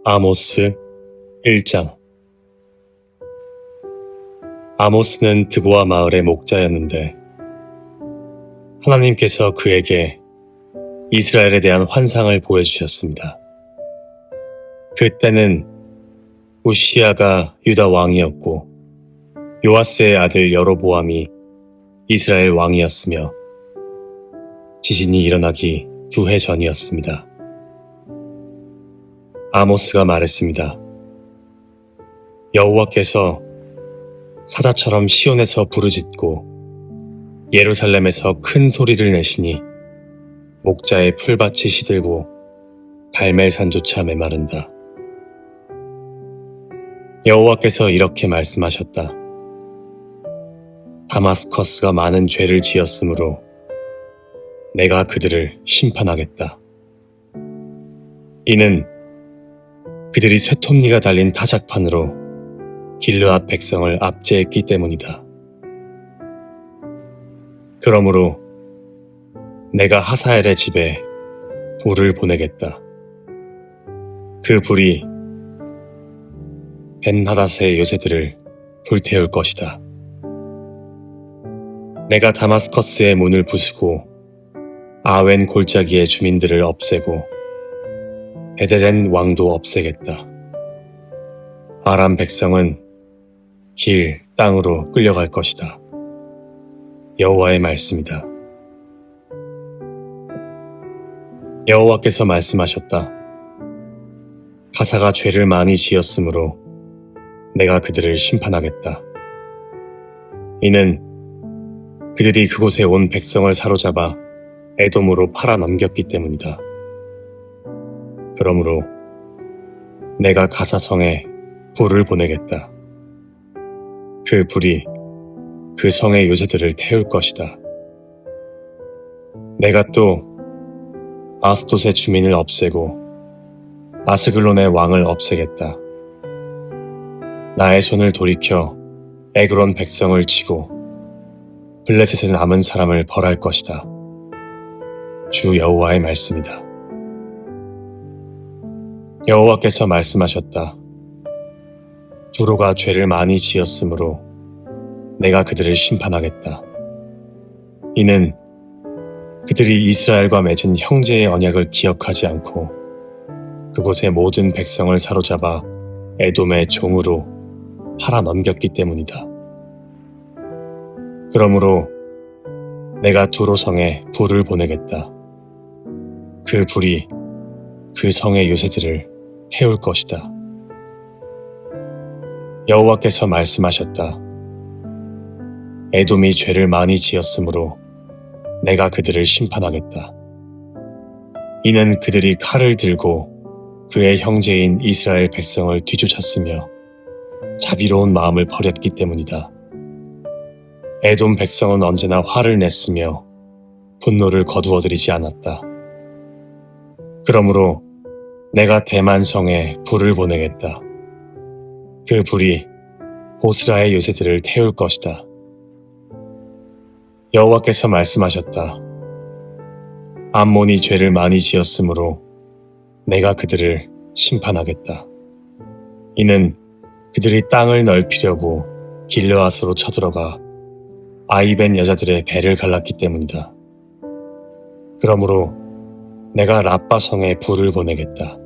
아모스 1장. 아모스는 드고아 마을의 목자였는데 하나님께서 그에게 이스라엘에 대한 환상을 보여주셨습니다. 그때는 우시야가 유다 왕이었고 요아스의 아들 여로보암이 이스라엘 왕이었으며 지진이 일어나기 2해 전이었습니다. 아모스가 말했습니다. 여호와께서 사자처럼 시온에서 부르짖고 예루살렘에서 큰 소리를 내시니 목자의 풀밭이 시들고 갈멜산조차 메마른다. 여호와께서 이렇게 말씀하셨다. 다마스커스가 많은 죄를 지었으므로 내가 그들을 심판하겠다. 이는 그들이 쇠톱니가 달린 타작판으로 길르앗 백성을 압제했기 때문이다. 그러므로 내가 하사엘의 집에 불을 보내겠다. 그 불이 벤하닷의 요새들을 불태울 것이다. 내가 다마스커스의 문을 부수고 아웬 골짜기의 주민들을 없애고 베데덴 왕도 없애겠다. 아람 백성은 길, 땅으로 끌려갈 것이다. 여호와의 말씀이다. 여호와께서 말씀하셨다. 가사가 죄를 많이 지었으므로 내가 그들을 심판하겠다. 이는 그들이 그곳에 온 백성을 사로잡아 에돔으로 팔아 넘겼기 때문이다. 그러므로 내가 가사성에 불을 보내겠다. 그 불이 그 성의 요새들을 태울 것이다. 내가 또 아스돗의 주민을 없애고 아스글론의 왕을 없애겠다. 나의 손을 돌이켜 에그론 백성을 치고 블레셋에 남은 사람을 벌할 것이다. 주 여호와의 말씀이다. 여호와께서 말씀하셨다. 두로가 죄를 많이 지었으므로 내가 그들을 심판하겠다. 이는 그들이 이스라엘과 맺은 형제의 언약을 기억하지 않고 그곳의 모든 백성을 사로잡아 에돔의 종으로 팔아 넘겼기 때문이다. 그러므로 내가 두로성에 불을 보내겠다. 그 불이 그 성의 요새들을 태울 것이다. 여호와께서 말씀하셨다. 에돔이 죄를 많이 지었으므로 내가 그들을 심판하겠다. 이는 그들이 칼을 들고 그의 형제인 이스라엘 백성을 뒤쫓았으며 자비로운 마음을 버렸기 때문이다. 에돔 백성은 언제나 화를 냈으며 분노를 거두어들이지 않았다. 그러므로 내가 대만성에 불을 보내겠다. 그 불이 보스라의 요새들을 태울 것이다. 여호와께서 말씀하셨다. 암몬이 죄를 많이 지었으므로 내가 그들을 심판하겠다. 이는 그들이 땅을 넓히려고 길르앗으로 쳐들어가 아이벤 여자들의 배를 갈랐기 때문이다. 그러므로 내가 라빠성에 불을 보내겠다.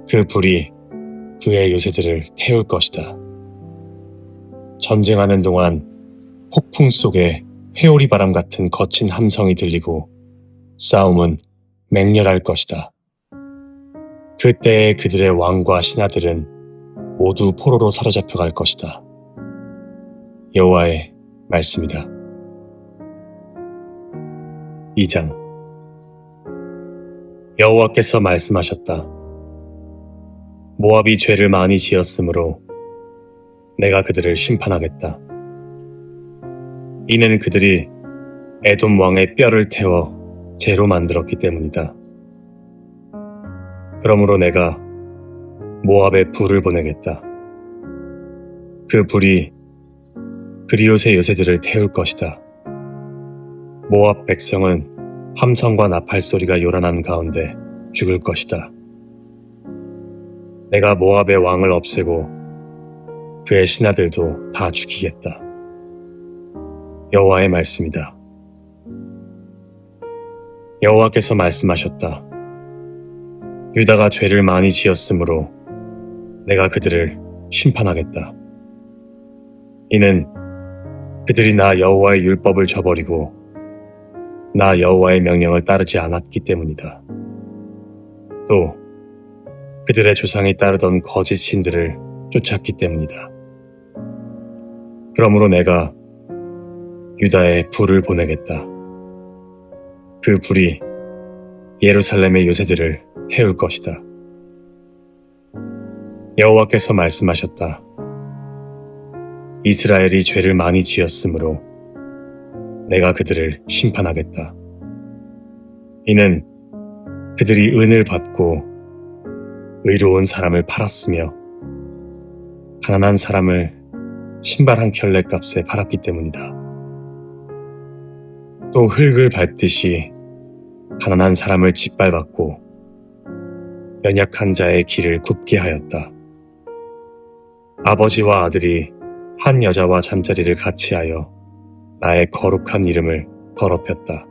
그 불이 그의 요새들을 태울 것이다. 전쟁하는 동안 폭풍 속에 회오리 바람 같은 거친 함성이 들리고 싸움은 맹렬할 것이다. 그때에 그들의 왕과 신하들은 모두 포로로 사로잡혀 갈 것이다. 여호와의 말씀이다. 2장. 여호와께서 말씀하셨다. 모압이 죄를 많이 지었으므로 내가 그들을 심판하겠다. 이는 그들이 에돔 왕의 뼈를 태워 재로 만들었기 때문이다. 그러므로 내가 모압에 불을 보내겠다. 그 불이 그리옷의 요새들을 태울 것이다. 모압 백성은 함성과 나팔 소리가 요란한 가운데 죽을 것이다. 내가 모압의 왕을 없애고 그의 신하들도 다 죽이겠다. 여호와의 말씀이다. 여호와께서 말씀하셨다. 유다가 죄를 많이 지었으므로 내가 그들을 심판하겠다. 이는 그들이 나 여호와의 율법을 저버리고 나 여호와의 명령을 따르지 않았기 때문이다. 또 그들의 조상이 따르던 거짓 신들을 쫓았기 때문이다. 그러므로 내가 유다에 불을 보내겠다. 그 불이 예루살렘의 요새들을 태울 것이다. 여호와께서 말씀하셨다. 이스라엘이 죄를 많이 지었으므로 내가 그들을 심판하겠다. 이는 그들이 은을 받고 의로운 사람을 팔았으며 가난한 사람을 신발 한 켤레 값에 팔았기 때문이다. 또 흙을 밟듯이 가난한 사람을 짓밟았고 연약한 자의 길을 굽게 하였다. 아버지와 아들이 한 여자와 잠자리를 같이 하여 나의 거룩한 이름을 더럽혔다.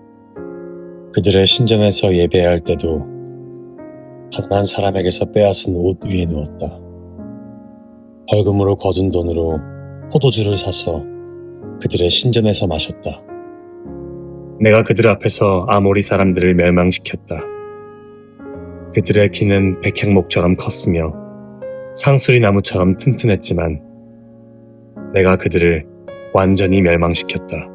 그들의 신전에서 예배할 때도 가난한 사람에게서 빼앗은 옷 위에 누웠다. 벌금으로 거둔 돈으로 포도주를 사서 그들의 신전에서 마셨다. 내가 그들 앞에서 아모리 사람들을 멸망시켰다. 그들의 키는 백향목처럼 컸으며 상수리 나무처럼 튼튼했지만 내가 그들을 완전히 멸망시켰다.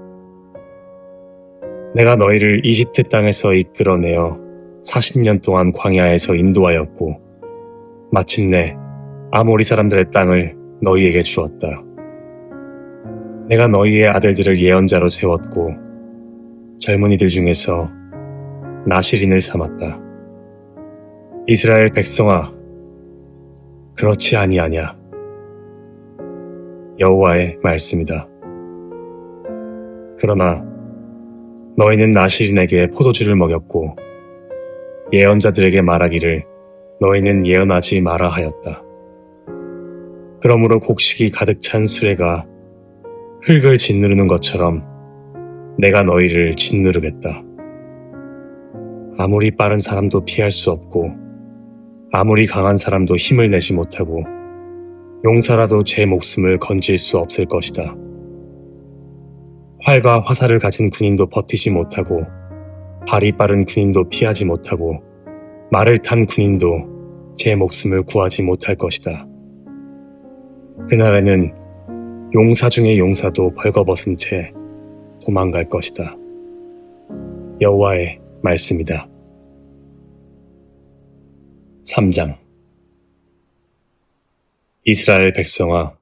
내가 너희를 이집트 땅에서 이끌어내어 40년 동안 광야에서 인도하였고 마침내 아모리 사람들의 땅을 너희에게 주었다. 내가 너희의 아들들을 예언자로 세웠고 젊은이들 중에서 나실인을 삼았다. 이스라엘 백성아, 그렇지 아니하냐. 여호와의 말씀이다. 그러나 너희는 나실인에게 포도주를 먹였고 예언자들에게 말하기를 너희는 예언하지 마라 하였다. 그러므로 곡식이 가득 찬 수레가 흙을 짓누르는 것처럼 내가 너희를 짓누르겠다. 아무리 빠른 사람도 피할 수 없고 아무리 강한 사람도 힘을 내지 못하고 용사라도 제 목숨을 건질 수 없을 것이다. 활과 화살을 가진 군인도 버티지 못하고 발이 빠른 군인도 피하지 못하고 말을 탄 군인도 제 목숨을 구하지 못할 것이다. 그날에는 용사 중의 용사도 벌거벗은 채 도망갈 것이다. 여호와의 말씀이다. 3장. 이스라엘 백성아,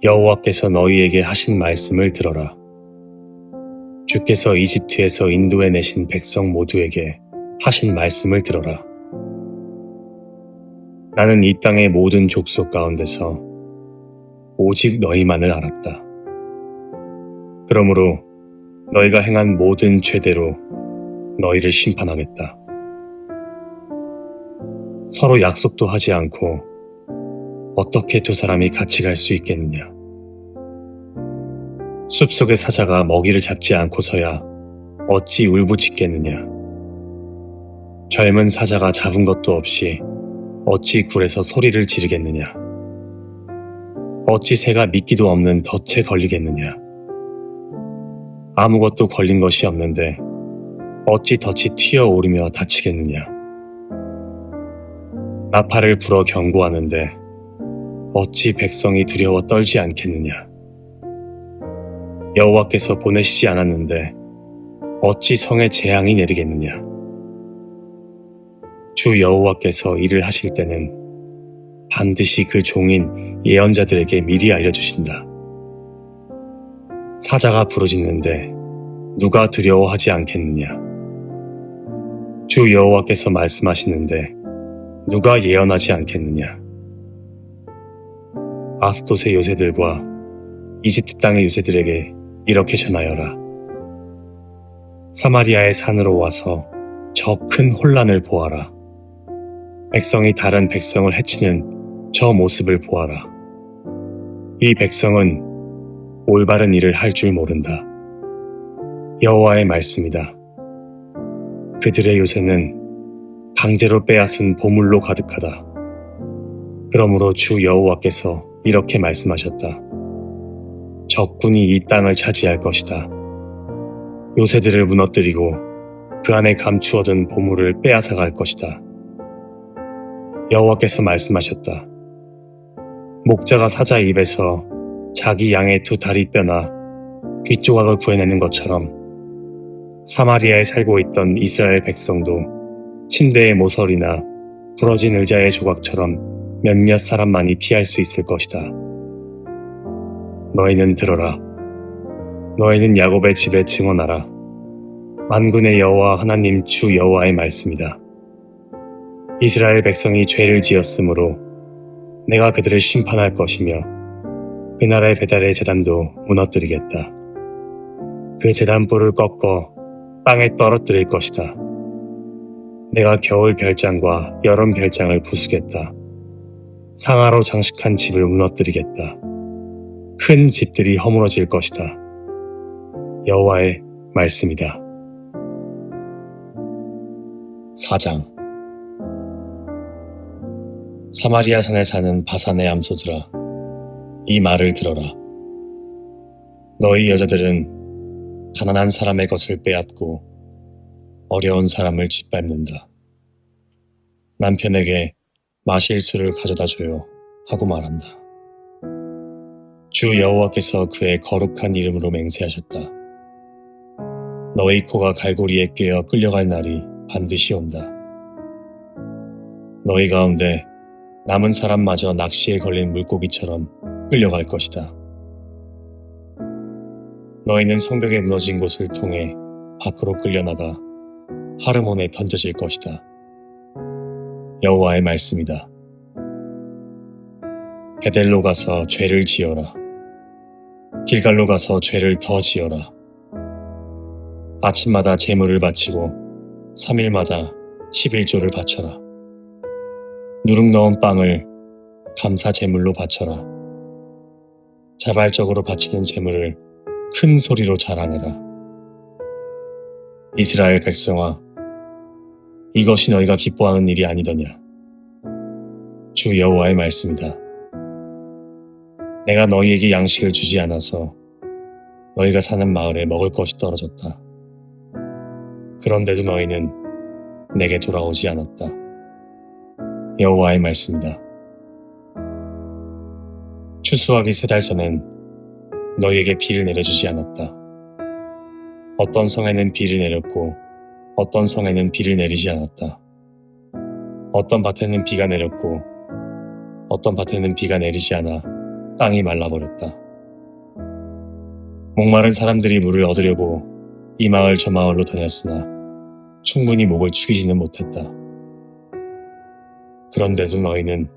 여호와께서 너희에게 하신 말씀을 들어라. 주께서 이집트에서 인도해내신 백성 모두에게 하신 말씀을 들어라. 나는 이 땅의 모든 족속 가운데서 오직 너희만을 알았다. 그러므로 너희가 행한 모든 죄대로 너희를 심판하겠다. 서로 약속도 하지 않고 어떻게 두 사람이 같이 갈 수 있겠느냐. 숲속의 사자가 먹이를 잡지 않고서야 어찌 울부짖겠느냐. 젊은 사자가 잡은 것도 없이 어찌 굴에서 소리를 지르겠느냐. 어찌 새가 미끼도 없는 덫에 걸리겠느냐. 아무것도 걸린 것이 없는데 어찌 덫이 튀어오르며 다치겠느냐. 나팔을 불어 경고하는데 어찌 백성이 두려워 떨지 않겠느냐. 여호와께서 보내시지 않았는데 어찌 성에 재앙이 내리겠느냐. 주 여호와께서 일을 하실 때는 반드시 그 종인 예언자들에게 미리 알려주신다. 사자가 부르짖는데 누가 두려워하지 않겠느냐. 주 여호와께서 말씀하시는데 누가 예언하지 않겠느냐. 아스돗의 요새들과 이집트 땅의 요새들에게 이렇게 전하여라. 사마리아의 산으로 와서 저 큰 혼란을 보아라. 백성이 다른 백성을 해치는 저 모습을 보아라. 이 백성은 올바른 일을 할 줄 모른다. 여호와의 말씀이다. 그들의 요새는 강제로 빼앗은 보물로 가득하다. 그러므로 주 여호와께서 이렇게 말씀하셨다. 적군이 이 땅을 차지할 것이다. 요새들을 무너뜨리고 그 안에 감추어둔 보물을 빼앗아갈 것이다. 여호와께서 말씀하셨다. 목자가 사자 입에서 자기 양의 두 다리 뼈나 귓조각을 구해내는 것처럼 사마리아에 살고 있던 이스라엘 백성도 침대의 모서리나 부러진 의자의 조각처럼 몇몇 사람만이 피할 수 있을 것이다. 너희는 들어라. 너희는 야곱의 집에 증언하라. 만군의 여호와 하나님 주 여호와의 말씀이다. 이스라엘 백성이 죄를 지었으므로 내가 그들을 심판할 것이며 그 나라의 배달의 제단도 무너뜨리겠다. 그 제단뿔을 꺾어 땅에 떨어뜨릴 것이다. 내가 겨울 별장과 여름 별장을 부수겠다. 상아로 장식한 집을 무너뜨리겠다. 큰 집들이 허물어질 것이다. 여호와의 말씀이다. 4장. 사마리아 산에 사는 바산의 암소들아, 이 말을 들어라. 너희 여자들은 가난한 사람의 것을 빼앗고 어려운 사람을 짓밟는다. 남편에게 마실 술을 가져다 줘요 하고 말한다. 주 여호와께서 그의 거룩한 이름으로 맹세하셨다. 너희 코가 갈고리에 꿰어 끌려갈 날이 반드시 온다. 너희 가운데 남은 사람마저 낚시에 걸린 물고기처럼 끌려갈 것이다. 너희는 성벽에 무너진 곳을 통해 밖으로 끌려나가 하르몬에 던져질 것이다. 여호와의 말씀이다. 베델로 가서 죄를 지어라. 길갈로 가서 죄를 더 지어라. 아침마다 제물을 바치고 3일마다 11조를 바쳐라. 누룩 넣은 빵을 감사 제물로 바쳐라. 자발적으로 바치는 제물을 큰 소리로 자랑해라. 이스라엘 백성아, 이것이 너희가 기뻐하는 일이 아니더냐. 주 여호와의 말씀이다. 내가 너희에게 양식을 주지 않아서 너희가 사는 마을에 먹을 것이 떨어졌다. 그런데도 너희는 내게 돌아오지 않았다. 여호와의 말씀이다. 추수하기 3달 전엔 너희에게 비를 내려주지 않았다. 어떤 성에는 비를 내렸고 어떤 성에는 비를 내리지 않았다. 어떤 밭에는 비가 내렸고 어떤 밭에는 비가 내리지 않아 땅이 말라버렸다. 목마른 사람들이 물을 얻으려고 이 마을 저 마을로 다녔으나 충분히 목을 축이지는 못했다. 그런데도 너희는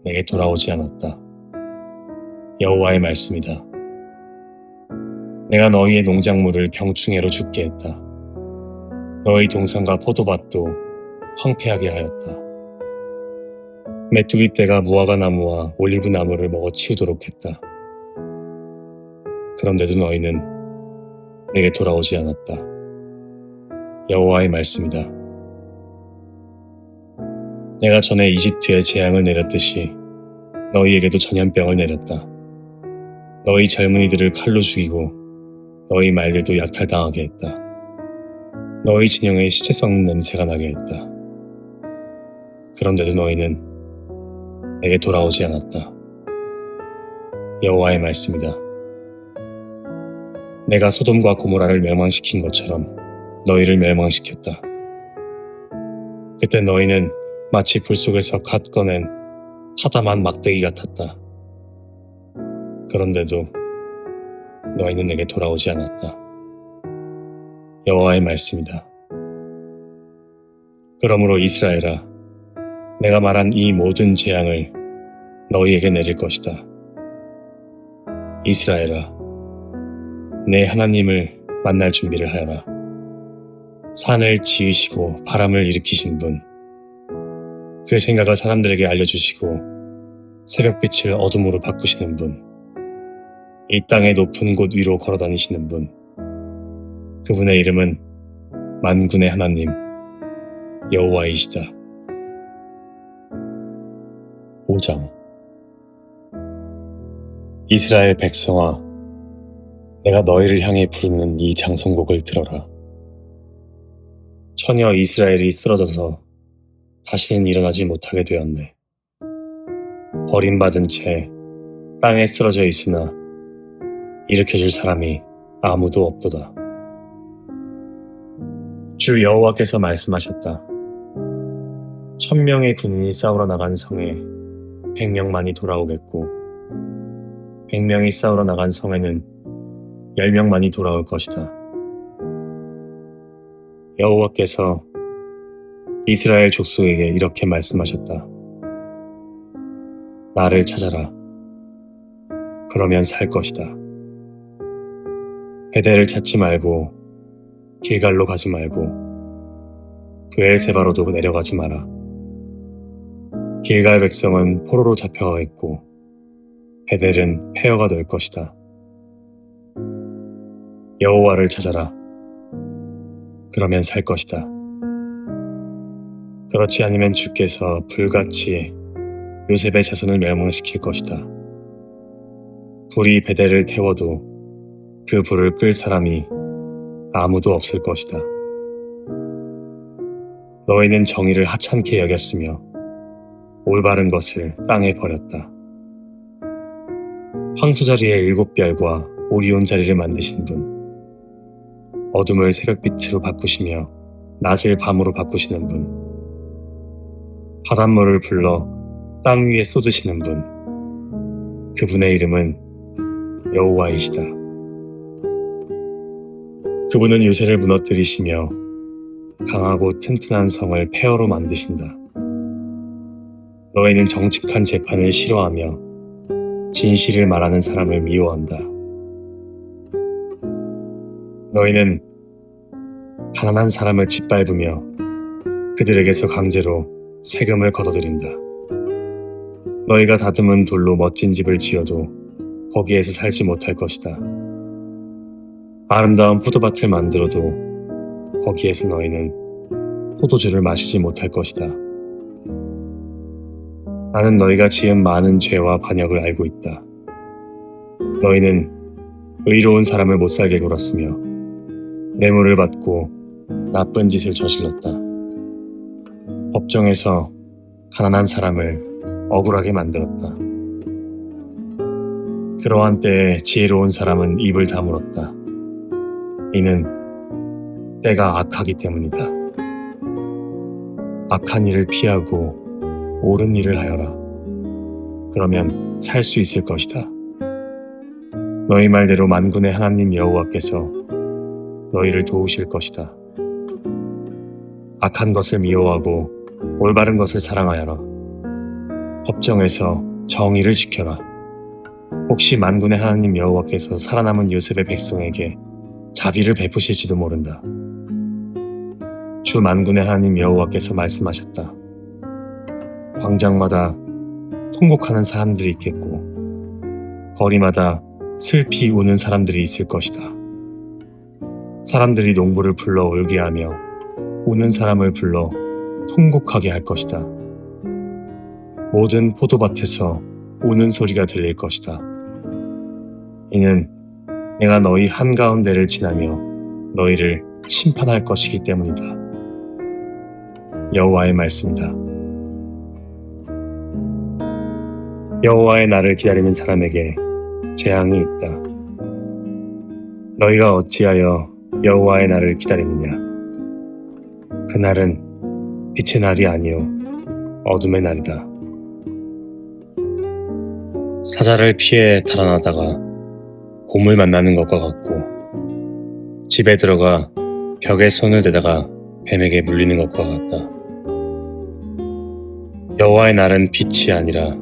내게 돌아오지 않았다. 여호와의 말씀이다. 내가 너희의 농작물을 병충해로 죽게 했다. 너희 동산과 포도밭도 황폐하게 하였다. 메뚜기 떼가 무화과 나무와 올리브 나무를 먹어 치우도록 했다. 그런데도 너희는 내게 돌아오지 않았다. 여호와의 말씀이다. 내가 전에 이집트에 재앙을 내렸듯이 너희에게도 전염병을 내렸다. 너희 젊은이들을 칼로 죽이고 너희 말들도 약탈당하게 했다. 너희 진영에 시체 썩는 냄새가 나게 했다. 그런데도 너희는 내게 돌아오지 않았다. 여호와의 말씀이다. 내가 소돔과 고모라를 멸망시킨 것처럼 너희를 멸망시켰다. 그때 너희는 마치 불 속에서 갓 꺼낸 타담한 막대기 같았다. 그런데도 너희는 내게 돌아오지 않았다. 여호와의 말씀이다. 그러므로 이스라엘아, 내가 말한 이 모든 재앙을 너희에게 내릴 것이다. 이스라엘아, 내 하나님을 만날 준비를 하여라. 산을 지으시고 바람을 일으키신 분, 그 생각을 사람들에게 알려주시고 새벽빛을 어둠으로 바꾸시는 분, 이 땅의 높은 곳 위로 걸어다니시는 분, 그분의 이름은 만군의 하나님 여호와이시다. 5장. 이스라엘 백성아, 내가 너희를 향해 부르는 이 장송곡을 들어라. 처녀 이스라엘이 쓰러져서 다시는 일어나지 못하게 되었네. 버림받은 채 땅에 쓰러져 있으나 일으켜줄 사람이 아무도 없도다. 주 여호와께서 말씀하셨다. 1000명의 군인이 싸우러 나간 성에 100명만이 돌아오겠고 100명이 싸우러 나간 성에는 10명만이 돌아올 것이다. 여호와께서 이스라엘 족속에게 이렇게 말씀하셨다. 나를 찾아라. 그러면 살 것이다. 베델을 찾지 말고 길갈로 가지 말고 브엘세바로도 내려가지 마라. 길갈 백성은 포로로 잡혀가겠고 베델은 폐허가 될 것이다. 여호와를 찾아라. 그러면 살 것이다. 그렇지 않으면 주께서 불같이 요셉의 자손을 멸망시킬 것이다. 불이 베델을 태워도 그 불을 끌 사람이 아무도 없을 것이다. 너희는 정의를 하찮게 여겼으며 올바른 것을 땅에 버렸다. 황소 자리에 7별과 오리온 자리를 만드신 분, 어둠을 새벽빛으로 바꾸시며 낮을 밤으로 바꾸시는 분, 바닷물을 불러 땅 위에 쏟으시는 분, 그분의 이름은 여호와이시다. 그분은 요새를 무너뜨리시며 강하고 튼튼한 성을 폐허로 만드신다. 너희는 정직한 재판을 싫어하며 진실을 말하는 사람을 미워한다. 너희는 가난한 사람을 짓밟으며 그들에게서 강제로 세금을 걷어들인다. 너희가 다듬은 돌로 멋진 집을 지어도 거기에서 살지 못할 것이다. 아름다운 포도밭을 만들어도 거기에서 너희는 포도주를 마시지 못할 것이다. 나는 너희가 지은 많은 죄와 반역을 알고 있다. 너희는 의로운 사람을 못살게 굴었으며 뇌물을 받고 나쁜 짓을 저질렀다. 법정에서 가난한 사람을 억울하게 만들었다. 그러한 때에 지혜로운 사람은 입을 다물었다. 이는 때가 악하기 때문이다. 악한 일을 피하고 옳은 일을 하여라. 그러면 살 수 있을 것이다. 너희 말대로 만군의 하나님 여호와께서 너희를 도우실 것이다. 악한 것을 미워하고 올바른 것을 사랑하여라. 법정에서 정의를 지켜라. 혹시 만군의 하나님 여호와께서 살아남은 요셉의 백성에게 자비를 베푸실지도 모른다. 주 만군의 하나님 여호와께서 말씀하셨다. 광장마다 통곡하는 사람들이 있겠고 거리마다 슬피 우는 사람들이 있을 것이다. 사람들이 농부를 불러 울게 하며 우는 사람을 불러 통곡하게 할 것이다. 모든 포도밭에서 우는 소리가 들릴 것이다. 이는 내가 너희 한가운데를 지나며 너희를 심판할 것이기 때문이다. 여호와의 말씀이다. 여호와의 날을 기다리는 사람에게 재앙이 있다. 너희가 어찌하여 여호와의 날을 기다리느냐? 그날은 빛의 날이 아니요 어둠의 날이다. 사자를 피해 달아나다가 곰을 만나는 것과 같고 집에 들어가 벽에 손을 대다가 뱀에게 물리는 것과 같다. 여호와의 날은 빛이 아니라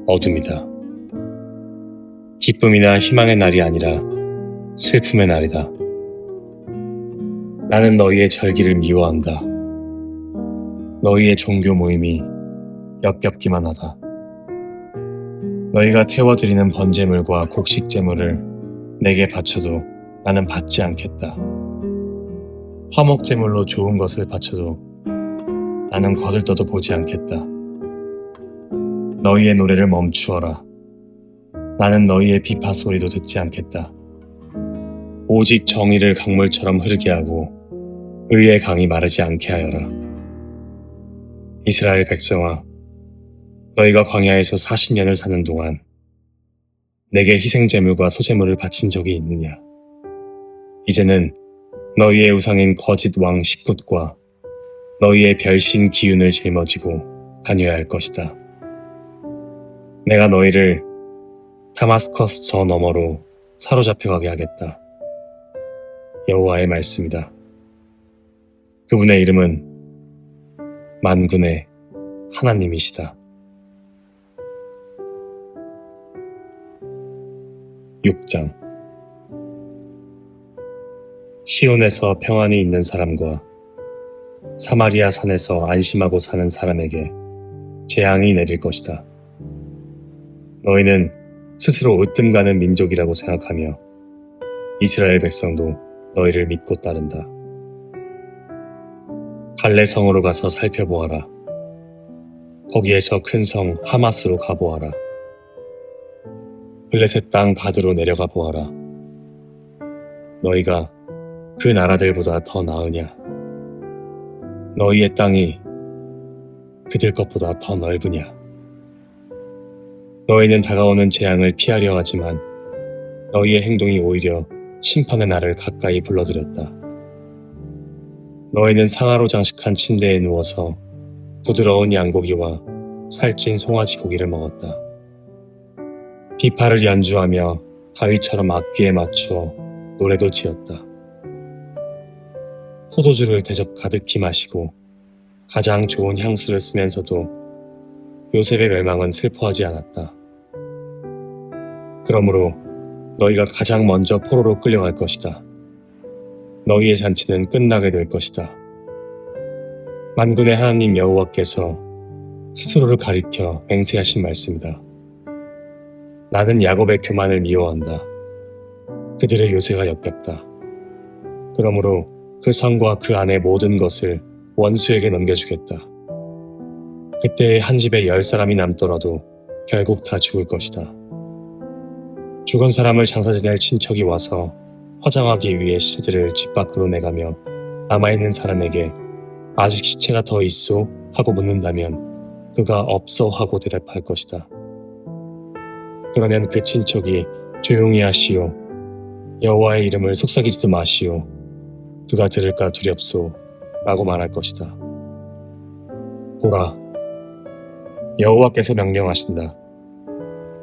어둠이다. 기쁨이나 희망의 날이 아니라 슬픔의 날이다. 나는 너희의 절기를 미워한다. 너희의 종교 모임이 역겹기만 하다. 너희가 태워드리는 번제물과 곡식제물을 내게 바쳐도 나는 받지 않겠다. 화목제물로 좋은 것을 바쳐도 나는 거들떠도 보지 않겠다. 너희의 노래를 멈추어라. 나는 너희의 비파 소리도 듣지 않겠다. 오직 정의를 강물처럼 흐르게 하고 의의 강이 마르지 않게 하여라. 이스라엘 백성아, 너희가 광야에서 40년을 사는 동안 내게 희생제물과 소제물을 바친 적이 있느냐? 이제는 너희의 우상인 거짓 왕 십굿과 너희의 별신 기운을 짊어지고 다녀야 할 것이다. 내가 너희를 다마스커스 저 너머로 사로잡혀가게 하겠다. 여호와의 말씀이다. 그분의 이름은 만군의 하나님이시다. 6장. 시온에서 평안히 있는 사람과 사마리아 산에서 안심하고 사는 사람에게 재앙이 내릴 것이다. 너희는 스스로 으뜸가는 민족이라고 생각하며 이스라엘 백성도 너희를 믿고 따른다. 갈레 성으로 가서 살펴보아라. 거기에서 큰 성 하마스로 가보아라. 블레셋 땅 바드로 내려가 보아라. 너희가 그 나라들보다 더 나으냐? 너희의 땅이 그들 것보다 더 넓으냐? 너희는 다가오는 재앙을 피하려 하지만 너희의 행동이 오히려 심판의 날을 가까이 불러들였다. 너희는 상아로 장식한 침대에 누워서 부드러운 양고기와 살찐 송아지 고기를 먹었다. 비파를 연주하며 다윗처럼 악기에 맞추어 노래도 지었다. 포도주를 대접 가득히 마시고 가장 좋은 향수를 쓰면서도 요셉의 멸망은 슬퍼하지 않았다. 그러므로 너희가 가장 먼저 포로로 끌려갈 것이다. 너희의 잔치는 끝나게 될 것이다. 만군의 하나님 여호와께서 스스로를 가리켜 맹세하신 말씀이다. 나는 야곱의 교만을 미워한다. 그들의 요새가 역겹다. 그러므로 그 성과 그 안의 모든 것을 원수에게 넘겨주겠다. 그때 한 집에 10사람이 남더라도 결국 다 죽을 것이다. 죽은 사람을 장사 지낼 친척이 와서 화장하기 위해 시체들을 집 밖으로 내가며 남아있는 사람에게 아직 시체가 더 있소? 하고 묻는다면 그가 없어 하고 대답할 것이다. 그러면 그 친척이 조용히 하시오. 여호와의 이름을 속삭이지도 마시오. 그가 들을까 두렵소. 라고 말할 것이다. 보라, 여호와께서 명령하신다.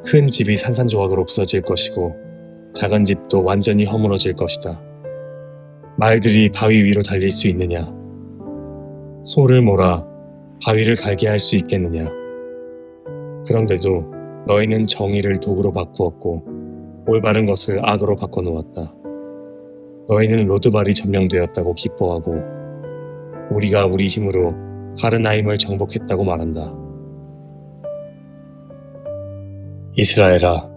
큰 집이 산산조각으로 부서질 것이고 작은 집도 완전히 허물어질 것이다. 말들이 바위 위로 달릴 수 있느냐? 소를 몰아 바위를 갈게 할 수 있겠느냐? 그런데도 너희는 정의를 도구로 바꾸었고 올바른 것을 악으로 바꿔놓았다. 너희는 로드발이 점령되었다고 기뻐하고 우리가 우리 힘으로 가르나임을 정복했다고 말한다. 이스라엘아,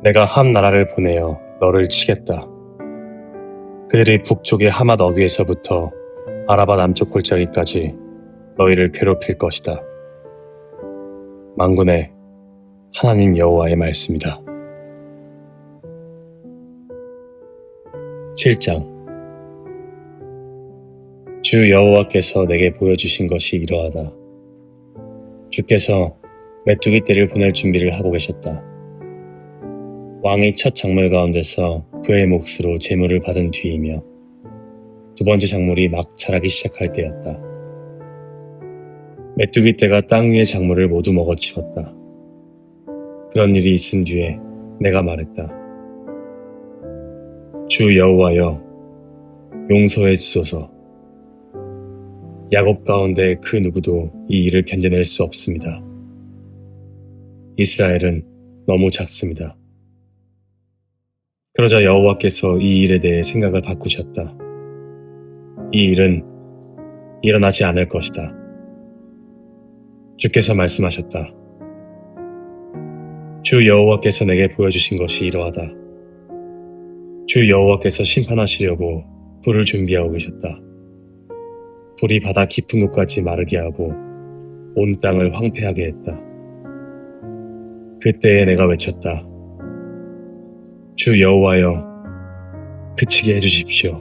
내가 한 나라를 보내어 너를 치겠다. 그들이 북쪽의 하맛 어귀에서부터 아라바 남쪽 골짜기까지 너희를 괴롭힐 것이다. 만군의 하나님 여호와의 말씀이다. 7장. 주 여호와께서 내게 보여주신 것이 이러하다. 주께서 메뚜기 떼를 보낼 준비를 하고 계셨다. 왕이 첫 작물 가운데서 그의 몫으로 제물을 받은 뒤이며 두 번째 작물이 막 자라기 시작할 때였다. 메뚜기 떼가 땅 위의 작물을 모두 먹어치웠다. 그런 일이 있은 뒤에 내가 말했다. 주 여호와여, 용서해 주소서. 야곱 가운데 그 누구도 이 일을 견뎌낼 수 없습니다. 이스라엘은 너무 작습니다. 그러자 여호와께서 이 일에 대해 생각을 바꾸셨다. 이 일은 일어나지 않을 것이다. 주께서 말씀하셨다. 주 여호와께서 내게 보여주신 것이 이러하다. 주 여호와께서 심판하시려고 불을 준비하고 계셨다. 불이 바다 깊은 곳까지 마르게 하고 온 땅을 황폐하게 했다. 그때에 내가 외쳤다. 주 여호와여, 그치게 해주십시오.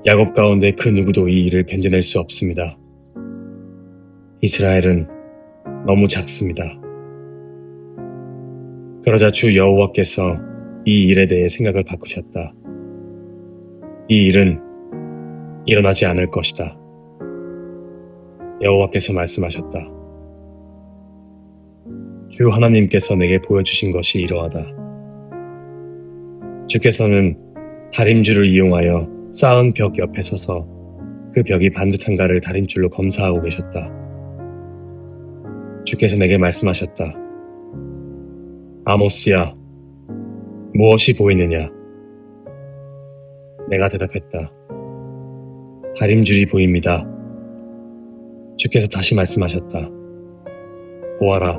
야곱 가운데 그 누구도 이 일을 견뎌낼 수 없습니다. 이스라엘은 너무 작습니다. 그러자 주 여호와께서 이 일에 대해 생각을 바꾸셨다. 이 일은 일어나지 않을 것이다. 여호와께서 말씀하셨다. 주 하나님께서 내게 보여주신 것이 이러하다. 주께서는 다림줄을 이용하여 쌓은 벽 옆에 서서 그 벽이 반듯한가를 다림줄로 검사하고 계셨다. 주께서 내게 말씀하셨다. 아모스야, 무엇이 보이느냐? 내가 대답했다. 다림줄이 보입니다. 주께서 다시 말씀하셨다. 보아라,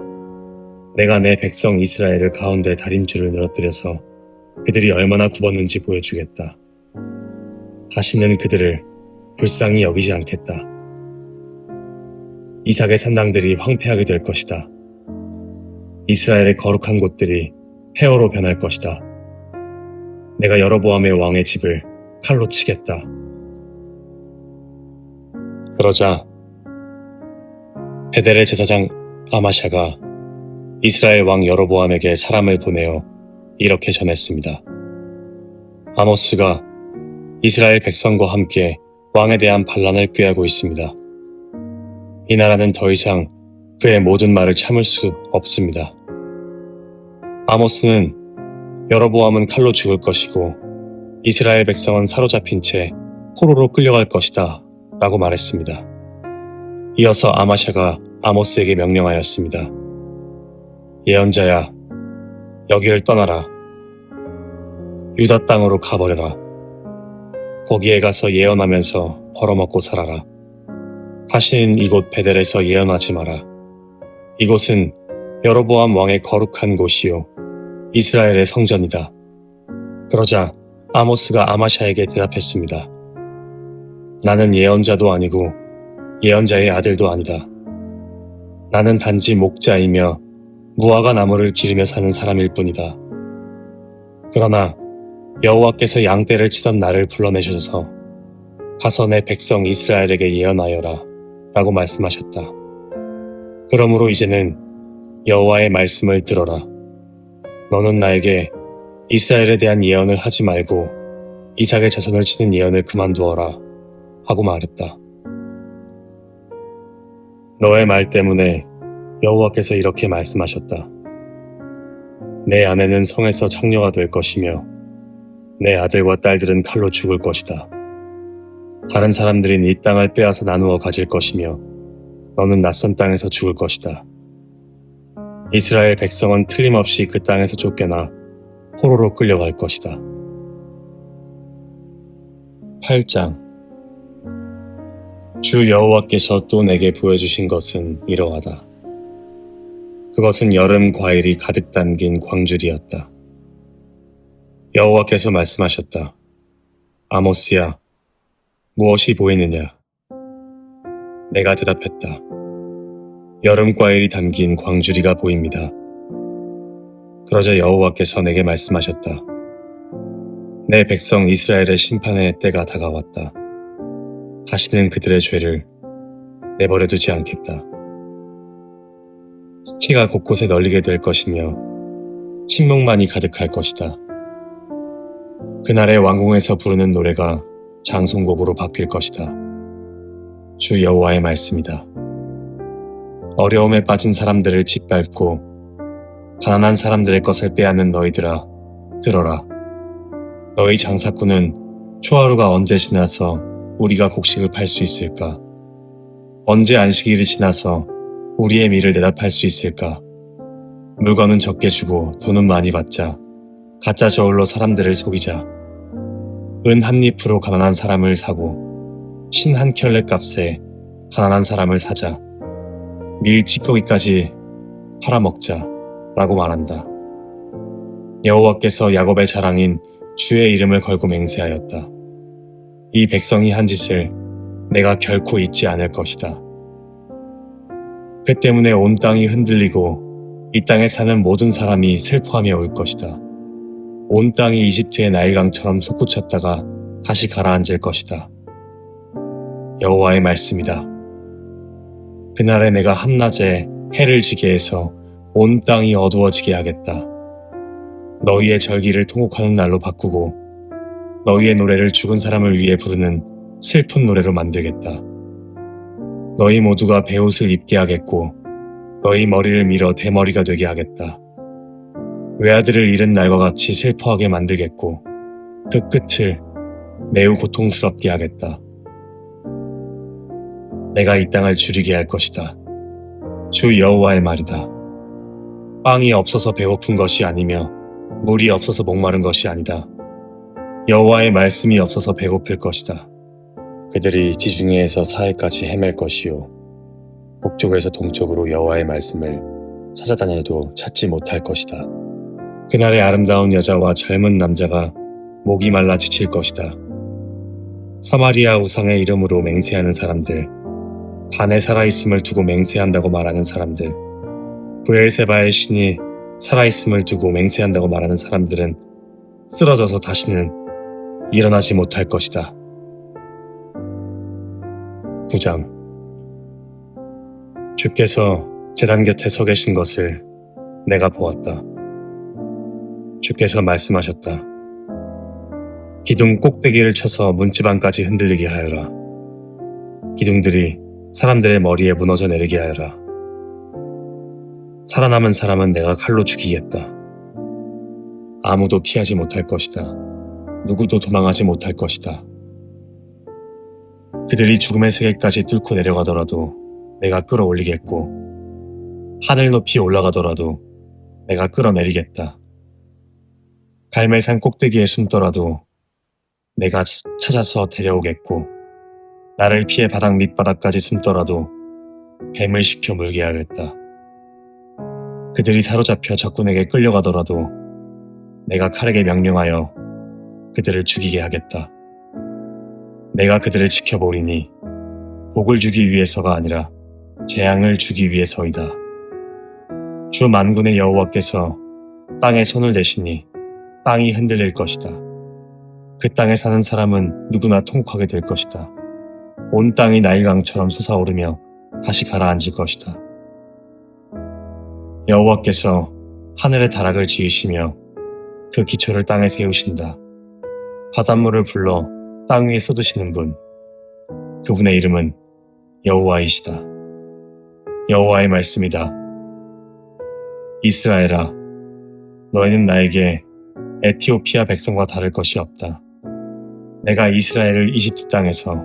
내가 내 백성 이스라엘을 가운데 다림줄을 늘어뜨려서 그들이 얼마나 굽었는지 보여주겠다. 다시는 그들을 불쌍히 여기지 않겠다. 이삭의 산당들이 황폐하게 될 것이다. 이스라엘의 거룩한 곳들이 폐허로 변할 것이다. 내가 여로보암의 왕의 집을 칼로 치겠다. 그러자 베델의 제사장 아마샤가 이스라엘 왕 여로보암에게 사람을 보내어 이렇게 전했습니다. 아모스가 이스라엘 백성과 함께 왕에 대한 반란을 꾀하고 있습니다. 이 나라는 더 이상 그의 모든 말을 참을 수 없습니다. 아모스는 여로보암은 칼로 죽을 것이고 이스라엘 백성은 사로잡힌 채 포로로 끌려갈 것이다 라고 말했습니다. 이어서 아마샤가 아모스에게 명령하였습니다. 예언자야, 여기를 떠나라. 유다 땅으로 가버려라. 거기에 가서 예언하면서 벌어먹고 살아라. 다시는 이곳 베델에서 예언하지 마라. 이곳은 여로보암 왕의 거룩한 곳이요 이스라엘의 성전이다. 그러자 아모스가 아마샤에게 대답했습니다. 나는 예언자도 아니고 예언자의 아들도 아니다. 나는 단지 목자이며 무화과 나무를 기르며 사는 사람일 뿐이다. 그러나 여호와께서 양떼를 치던 나를 불러내셔서 가서 내 백성 이스라엘에게 예언하여라 라고 말씀하셨다. 그러므로 이제는 여호와의 말씀을 들어라. 너는 나에게 이스라엘에 대한 예언을 하지 말고 이삭의 자손을 치는 예언을 그만두어라 하고 말했다. 너의 말 때문에 여호와께서 이렇게 말씀하셨다. 내 아내는 성에서 창녀가 될 것이며 내 아들과 딸들은 칼로 죽을 것이다. 다른 사람들이 이 땅을 빼앗아 나누어 가질 것이며 너는 낯선 땅에서 죽을 것이다. 이스라엘 백성은 틀림없이 그 땅에서 쫓겨나 포로로 끌려갈 것이다. 8장 주 여호와께서 또 내게 보여주신 것은 이러하다. 그것은 여름 과일이 가득 담긴 광주리였다. 여호와께서 말씀하셨다. 아모스야, 무엇이 보이느냐? 내가 대답했다. 여름 과일이 담긴 광주리가 보입니다. 그러자 여호와께서 내게 말씀하셨다. 내 백성 이스라엘의 심판의 때가 다가왔다. 다시는 그들의 죄를 내버려 두지 않겠다. 시체가 곳곳에 널리게 될 것이며 침묵만이 가득할 것이다. 그날의 왕궁에서 부르는 노래가 장송곡으로 바뀔 것이다. 주 여호와의 말씀이다. 어려움에 빠진 사람들을 짓밟고 가난한 사람들의 것을 빼앗는 너희들아, 들어라. 너희 장사꾼은 초하루가 언제 지나서 우리가 곡식을 팔 수 있을까? 언제 안식일이 지나서 우리의 밀을 내다 팔 수 있을까? 물건은 적게 주고 돈은 많이 받자. 가짜 저울로 사람들을 속이자. 은 한 잎으로 가난한 사람을 사고 신 한 켤레 값에 가난한 사람을 사자. 밀 찌꺼기까지 팔아먹자 라고 말한다. 여호와께서 야곱의 자랑인 주의 이름을 걸고 맹세하였다. 이 백성이 한 짓을 내가 결코 잊지 않을 것이다. 그 때문에 온 땅이 흔들리고 이 땅에 사는 모든 사람이 슬퍼하며 울 것이다. 온 땅이 이집트의 나일강처럼 솟구쳤다가 다시 가라앉을 것이다. 여호와의 말씀이다. 그날에 내가 한낮에 해를 지게 해서 온 땅이 어두워지게 하겠다. 너희의 절기를 통곡하는 날로 바꾸고 너희의 노래를 죽은 사람을 위해 부르는 슬픈 노래로 만들겠다. 너희 모두가 베옷을 입게 하겠고 너희 머리를 밀어 대머리가 되게 하겠다. 외아들을 잃은 날과 같이 슬퍼하게 만들겠고 그 끝을 매우 고통스럽게 하겠다. 내가 이 땅을 줄이게 할 것이다. 주 여호와의 말이다. 빵이 없어서 배고픈 것이 아니며 물이 없어서 목마른 것이 아니다. 여호와의 말씀이 없어서 배고플 것이다. 그들이 지중해에서 사해까지 헤맬 것이요 북쪽에서 동쪽으로 여호와의 말씀을 찾아다녀도 찾지 못할 것이다. 그날에 아름다운 여자와 젊은 남자가 목이 말라 지칠 것이다. 사마리아 우상의 이름으로 맹세하는 사람들, 반에 살아있음을 두고 맹세한다고 말하는 사람들, 브엘세바의 신이 살아있음을 두고 맹세한다고 말하는 사람들은 쓰러져서 다시는 일어나지 못할 것이다. 9장. 주께서 제단 곁에 서 계신 것을 내가 보았다. 주께서 말씀하셨다. 기둥 꼭대기를 쳐서 문지방까지 흔들리게 하여라. 기둥들이 사람들의 머리에 무너져 내리게 하여라. 살아남은 사람은 내가 칼로 죽이겠다. 아무도 피하지 못할 것이다. 누구도 도망하지 못할 것이다. 그들이 죽음의 세계까지 뚫고 내려가더라도 내가 끌어올리겠고 하늘 높이 올라가더라도 내가 끌어내리겠다. 갈멜산 꼭대기에 숨더라도 내가 찾아서 데려오겠고 나를 피해 바닥 밑바닥까지 숨더라도 뱀을 시켜 물게 하겠다. 그들이 사로잡혀 적군에게 끌려가더라도 내가 칼에게 명령하여 그들을 죽이게 하겠다. 내가 그들을 지켜보리니 복을 주기 위해서가 아니라 재앙을 주기 위해서이다. 주 만군의 여호와께서 땅에 손을 대시니 땅이 흔들릴 것이다. 그 땅에 사는 사람은 누구나 통곡하게 될 것이다. 온 땅이 나일강처럼 솟아오르며 다시 가라앉을 것이다. 여호와께서 하늘의 다락을 지으시며 그 기초를 땅에 세우신다. 바닷물을 불러 땅 위에 쏟으시는 분, 그분의 이름은 여호와이시다. 여호와의 말씀이다. 이스라엘아, 너희는 나에게 에티오피아 백성과 다를 것이 없다. 내가 이스라엘을 이집트 땅에서,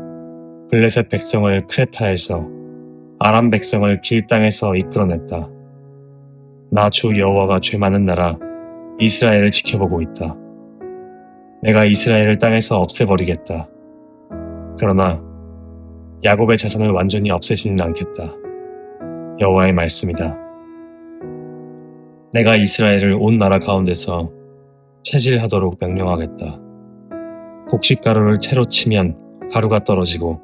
블레셋 백성을 크레타에서, 아람 백성을 길 땅에서 이끌어냈다. 나 주 여호와가 죄 많은 나라 이스라엘을 지켜보고 있다. 내가 이스라엘을 땅에서 없애버리겠다. 그러나 야곱의 자손을 완전히 없애지는 않겠다. 여호와의 말씀이다. 내가 이스라엘을 온 나라 가운데서 채질하도록 명령하겠다. 곡식가루를 채로 치면 가루가 떨어지고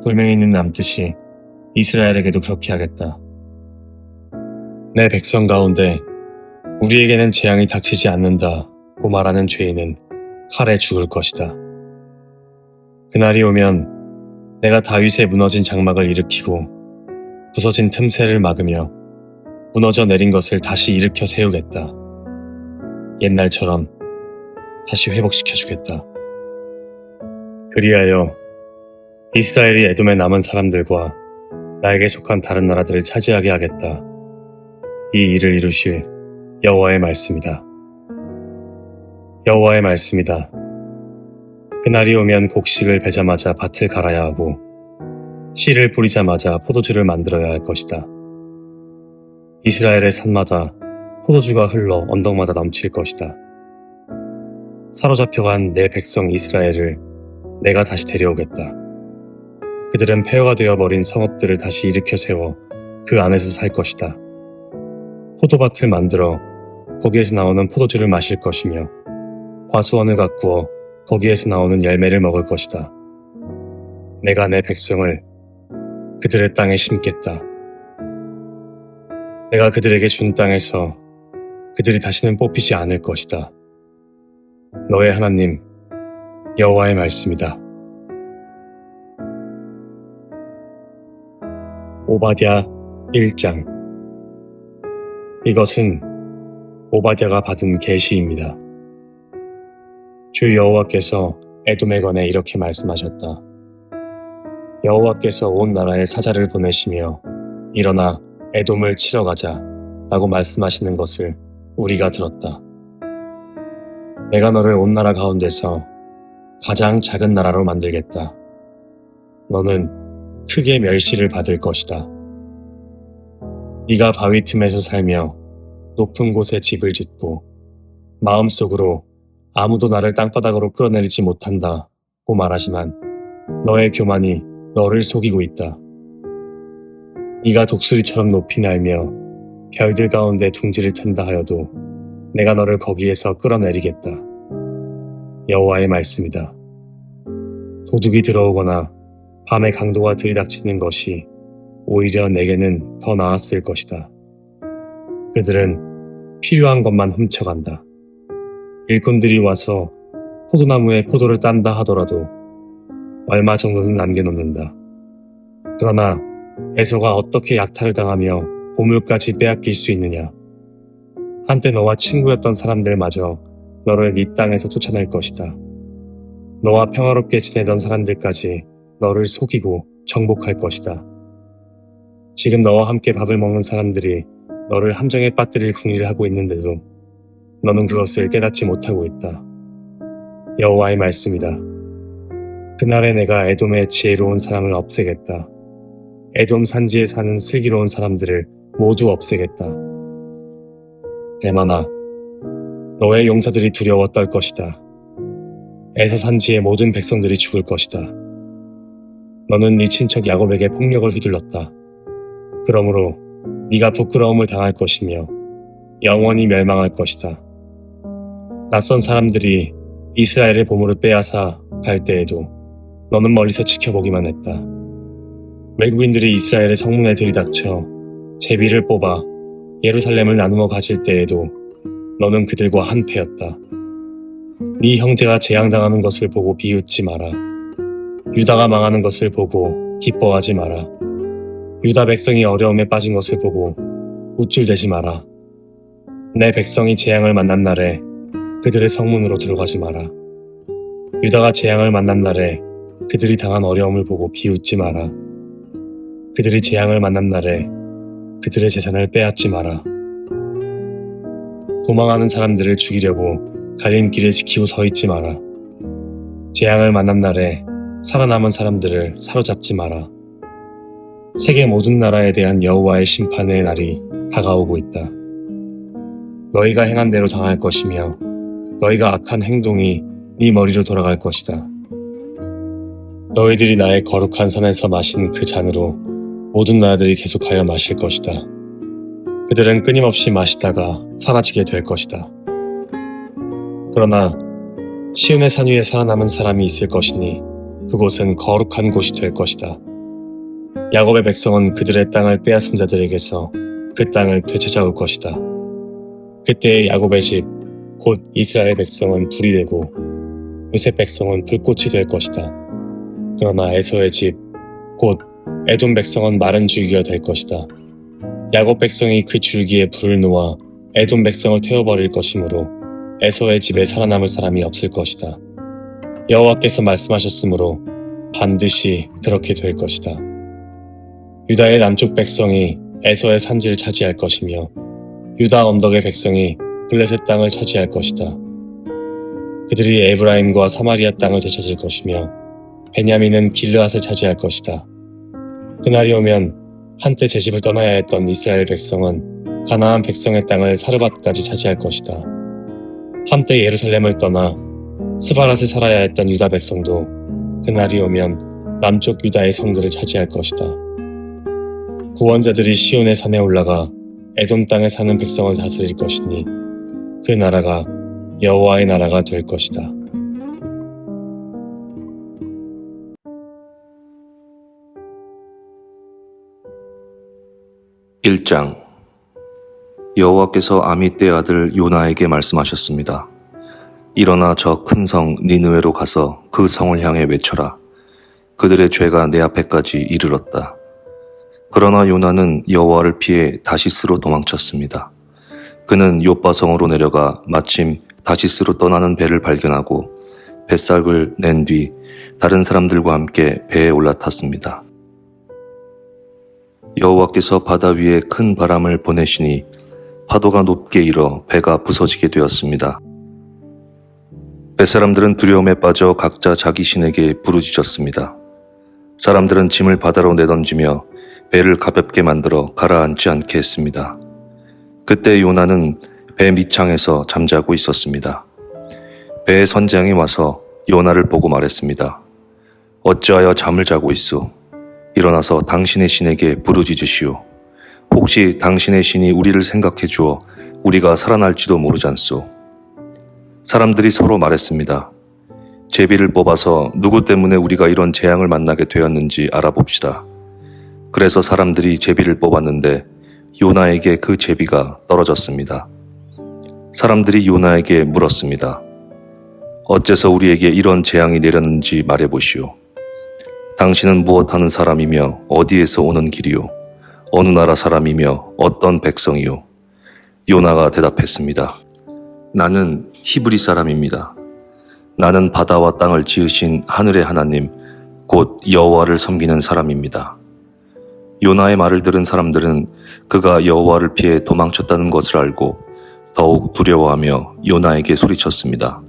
돌멩이는 남듯이 이스라엘에게도 그렇게 하겠다. 내 백성 가운데 우리에게는 재앙이 닥치지 않는다고 말하는 죄인은 칼에 죽을 것이다. 그날이 오면 내가 다윗의 무너진 장막을 일으키고 부서진 틈새를 막으며 무너져 내린 것을 다시 일으켜 세우겠다. 옛날처럼 다시 회복시켜주겠다. 그리하여 이스라엘이 에돔에 남은 사람들과 나에게 속한 다른 나라들을 차지하게 하겠다. 이 일을 이루실 여호와의 말씀이다. 여호와의 말씀이다. 그날이 오면 곡식을 베자마자 밭을 갈아야 하고 씨를 뿌리자마자 포도주를 만들어야 할 것이다. 이스라엘의 산마다 포도주가 흘러 언덕마다 넘칠 것이다. 사로잡혀간 내 백성 이스라엘을 내가 다시 데려오겠다. 그들은 폐허가 되어버린 성읍들을 다시 일으켜 세워 그 안에서 살 것이다. 포도밭을 만들어 거기에서 나오는 포도주를 마실 것이며 과수원을 가꾸어 거기에서 나오는 열매를 먹을 것이다. 내가 내 백성을 그들의 땅에 심겠다. 내가 그들에게 준 땅에서 그들이 다시는 뽑히지 않을 것이다. 너의 하나님 여호와의 말씀이다. 오바댜 1장. 이것은 오바댜가 받은 계시입니다. 주 여호와께서 에돔에 관해 이렇게 말씀하셨다. 여호와께서 온 나라에 사자를 보내시며 일어나 에돔을 치러 가자 라고 말씀하시는 것을 우리가 들었다. 내가 너를 온 나라 가운데서 가장 작은 나라로 만들겠다. 너는 크게 멸시를 받을 것이다. 네가 바위 틈에서 살며 높은 곳에 집을 짓고 마음속으로 아무도 나를 땅바닥으로 끌어내리지 못한다고 말하지만 너의 교만이 너를 속이고 있다. 네가 독수리처럼 높이 날며 별들 가운데 둥지를 튼다 하여도 내가 너를 거기에서 끌어내리겠다. 여호와의 말씀이다. 도둑이 들어오거나 밤에 강도가 들이닥치는 것이 오히려 내게는 더 나았을 것이다. 그들은 필요한 것만 훔쳐간다. 일꾼들이 와서 포도나무에 포도를 딴다 하더라도 얼마 정도는 남겨놓는다. 그러나 에서가 어떻게 약탈을 당하며 보물까지 빼앗길 수 있느냐? 한때 너와 친구였던 사람들마저 너를 네 땅에서 쫓아낼 것이다. 너와 평화롭게 지내던 사람들까지 너를 속이고 정복할 것이다. 지금 너와 함께 밥을 먹는 사람들이 너를 함정에 빠뜨릴 궁리를 하고 있는데도 너는 그것을 깨닫지 못하고 있다. 여호와의 말씀이다. 그날에 내가 에돔의 지혜로운 사람을 없애겠다. 에돔 산지에 사는 슬기로운 사람들을 모두 없애겠다. 대만아, 너의 용사들이 두려워 떨 것이다. 에서 산지의 모든 백성들이 죽을 것이다. 너는 네 친척 야곱에게 폭력을 휘둘렀다. 그러므로 네가 부끄러움을 당할 것이며 영원히 멸망할 것이다. 낯선 사람들이 이스라엘의 보물을 빼앗아 갈 때에도 너는 멀리서 지켜보기만 했다. 외국인들이 이스라엘의 성문에 들이닥쳐 제비를 뽑아 예루살렘을 나누어 가질 때에도 너는 그들과 한패였다. 네 형제가 재앙당하는 것을 보고 비웃지 마라. 유다가 망하는 것을 보고 기뻐하지 마라. 유다 백성이 어려움에 빠진 것을 보고 우쭐대지 마라. 내 백성이 재앙을 만난 날에 그들의 성문으로 들어가지 마라. 유다가 재앙을 만난 날에 그들이 당한 어려움을 보고 비웃지 마라. 그들이 재앙을 만난 날에 그들의 재산을 빼앗지 마라. 도망하는 사람들을 죽이려고 갈림길에 지키고 서 있지 마라. 재앙을 만난 날에 살아남은 사람들을 사로잡지 마라. 세계 모든 나라에 대한 여호와의 심판의 날이 다가오고 있다. 너희가 행한 대로 당할 것이며 너희가 악한 행동이 네 머리로 돌아갈 것이다. 너희들이 나의 거룩한 산에서 마신 그 잔으로 모든 나라들이 계속하여 마실 것이다. 그들은 끊임없이 마시다가 사라지게 될 것이다. 그러나 시온의 산 위에 살아남은 사람이 있을 것이니 그곳은 거룩한 곳이 될 것이다. 야곱의 백성은 그들의 땅을 빼앗은 자들에게서 그 땅을 되찾아올 것이다. 그때 야곱의 집, 곧 이스라엘 백성은 불이 되고 요셉 백성은 불꽃이 될 것이다. 그러나 에서의 집, 곧 에돔 백성은 마른 줄기가 될 것이다. 야곱 백성이 그 줄기에 불을 놓아 에돔 백성을 태워버릴 것이므로 에서의 집에 살아남을 사람이 없을 것이다. 여호와께서 말씀하셨으므로 반드시 그렇게 될 것이다. 유다의 남쪽 백성이 에서의 산지를 차지할 것이며 유다 언덕의 백성이 블레셋 땅을 차지할 것이다. 그들이 에브라임과 사마리아 땅을 되찾을 것이며 베냐민은 길르앗을 차지할 것이다. 그날이 오면 한때 제 집을 떠나야 했던 이스라엘 백성은 가나안 백성의 땅을 사르밧까지 차지할 것이다. 한때 예루살렘을 떠나 스바랏에 살아야 했던 유다 백성도 그날이 오면 남쪽 유다의 성들을 차지할 것이다. 구원자들이 시온의 산에 올라가 에돔 땅에 사는 백성을 다스릴 것이니 그 나라가 여호와의 나라가 될 것이다. (1장) 여호와께서 아미떼의 아들 요나에게 말씀하셨습니다. 일어나 저 큰 성 니느웨로 가서 그 성을 향해 외쳐라. 그들의 죄가 내 앞에까지 이르렀다. 그러나 요나는 여호와를 피해 다시스로 도망쳤습니다. 그는 요바성으로 내려가 마침 다시스로 떠나는 배를 발견하고 뱃삭을 낸 뒤 다른 사람들과 함께 배에 올라탔습니다. 여호와께서 바다 위에 큰 바람을 보내시니 파도가 높게 일어 배가 부서지게 되었습니다. 뱃사람들은 두려움에 빠져 각자 자기 신에게 부르짖었습니다. 사람들은 짐을 바다로 내던지며 배를 가볍게 만들어 가라앉지 않게 했습니다. 그때 요나는 배 밑창에서 잠자고 있었습니다. 배의 선장이 와서 요나를 보고 말했습니다. 어찌하여 잠을 자고 있소? 일어나서 당신의 신에게 부르짖으시오. 혹시 당신의 신이 우리를 생각해 주어 우리가 살아날지도 모르잖소. 사람들이 서로 말했습니다. 제비를 뽑아서 누구 때문에 우리가 이런 재앙을 만나게 되었는지 알아봅시다. 그래서 사람들이 제비를 뽑았는데 요나에게 그 제비가 떨어졌습니다. 사람들이 요나에게 물었습니다. 어째서 우리에게 이런 재앙이 내렸는지 말해보시오. 당신은 무엇하는 사람이며 어디에서 오는 길이요? 어느 나라 사람이며 어떤 백성이요? 요나가 대답했습니다. 나는 히브리 사람입니다. 나는 바다와 땅을 지으신 하늘의 하나님, 곧 여호와를 섬기는 사람입니다. 요나의 말을 들은 사람들은 그가 여호와를 피해 도망쳤다는 것을 알고 더욱 두려워하며 요나에게 소리쳤습니다.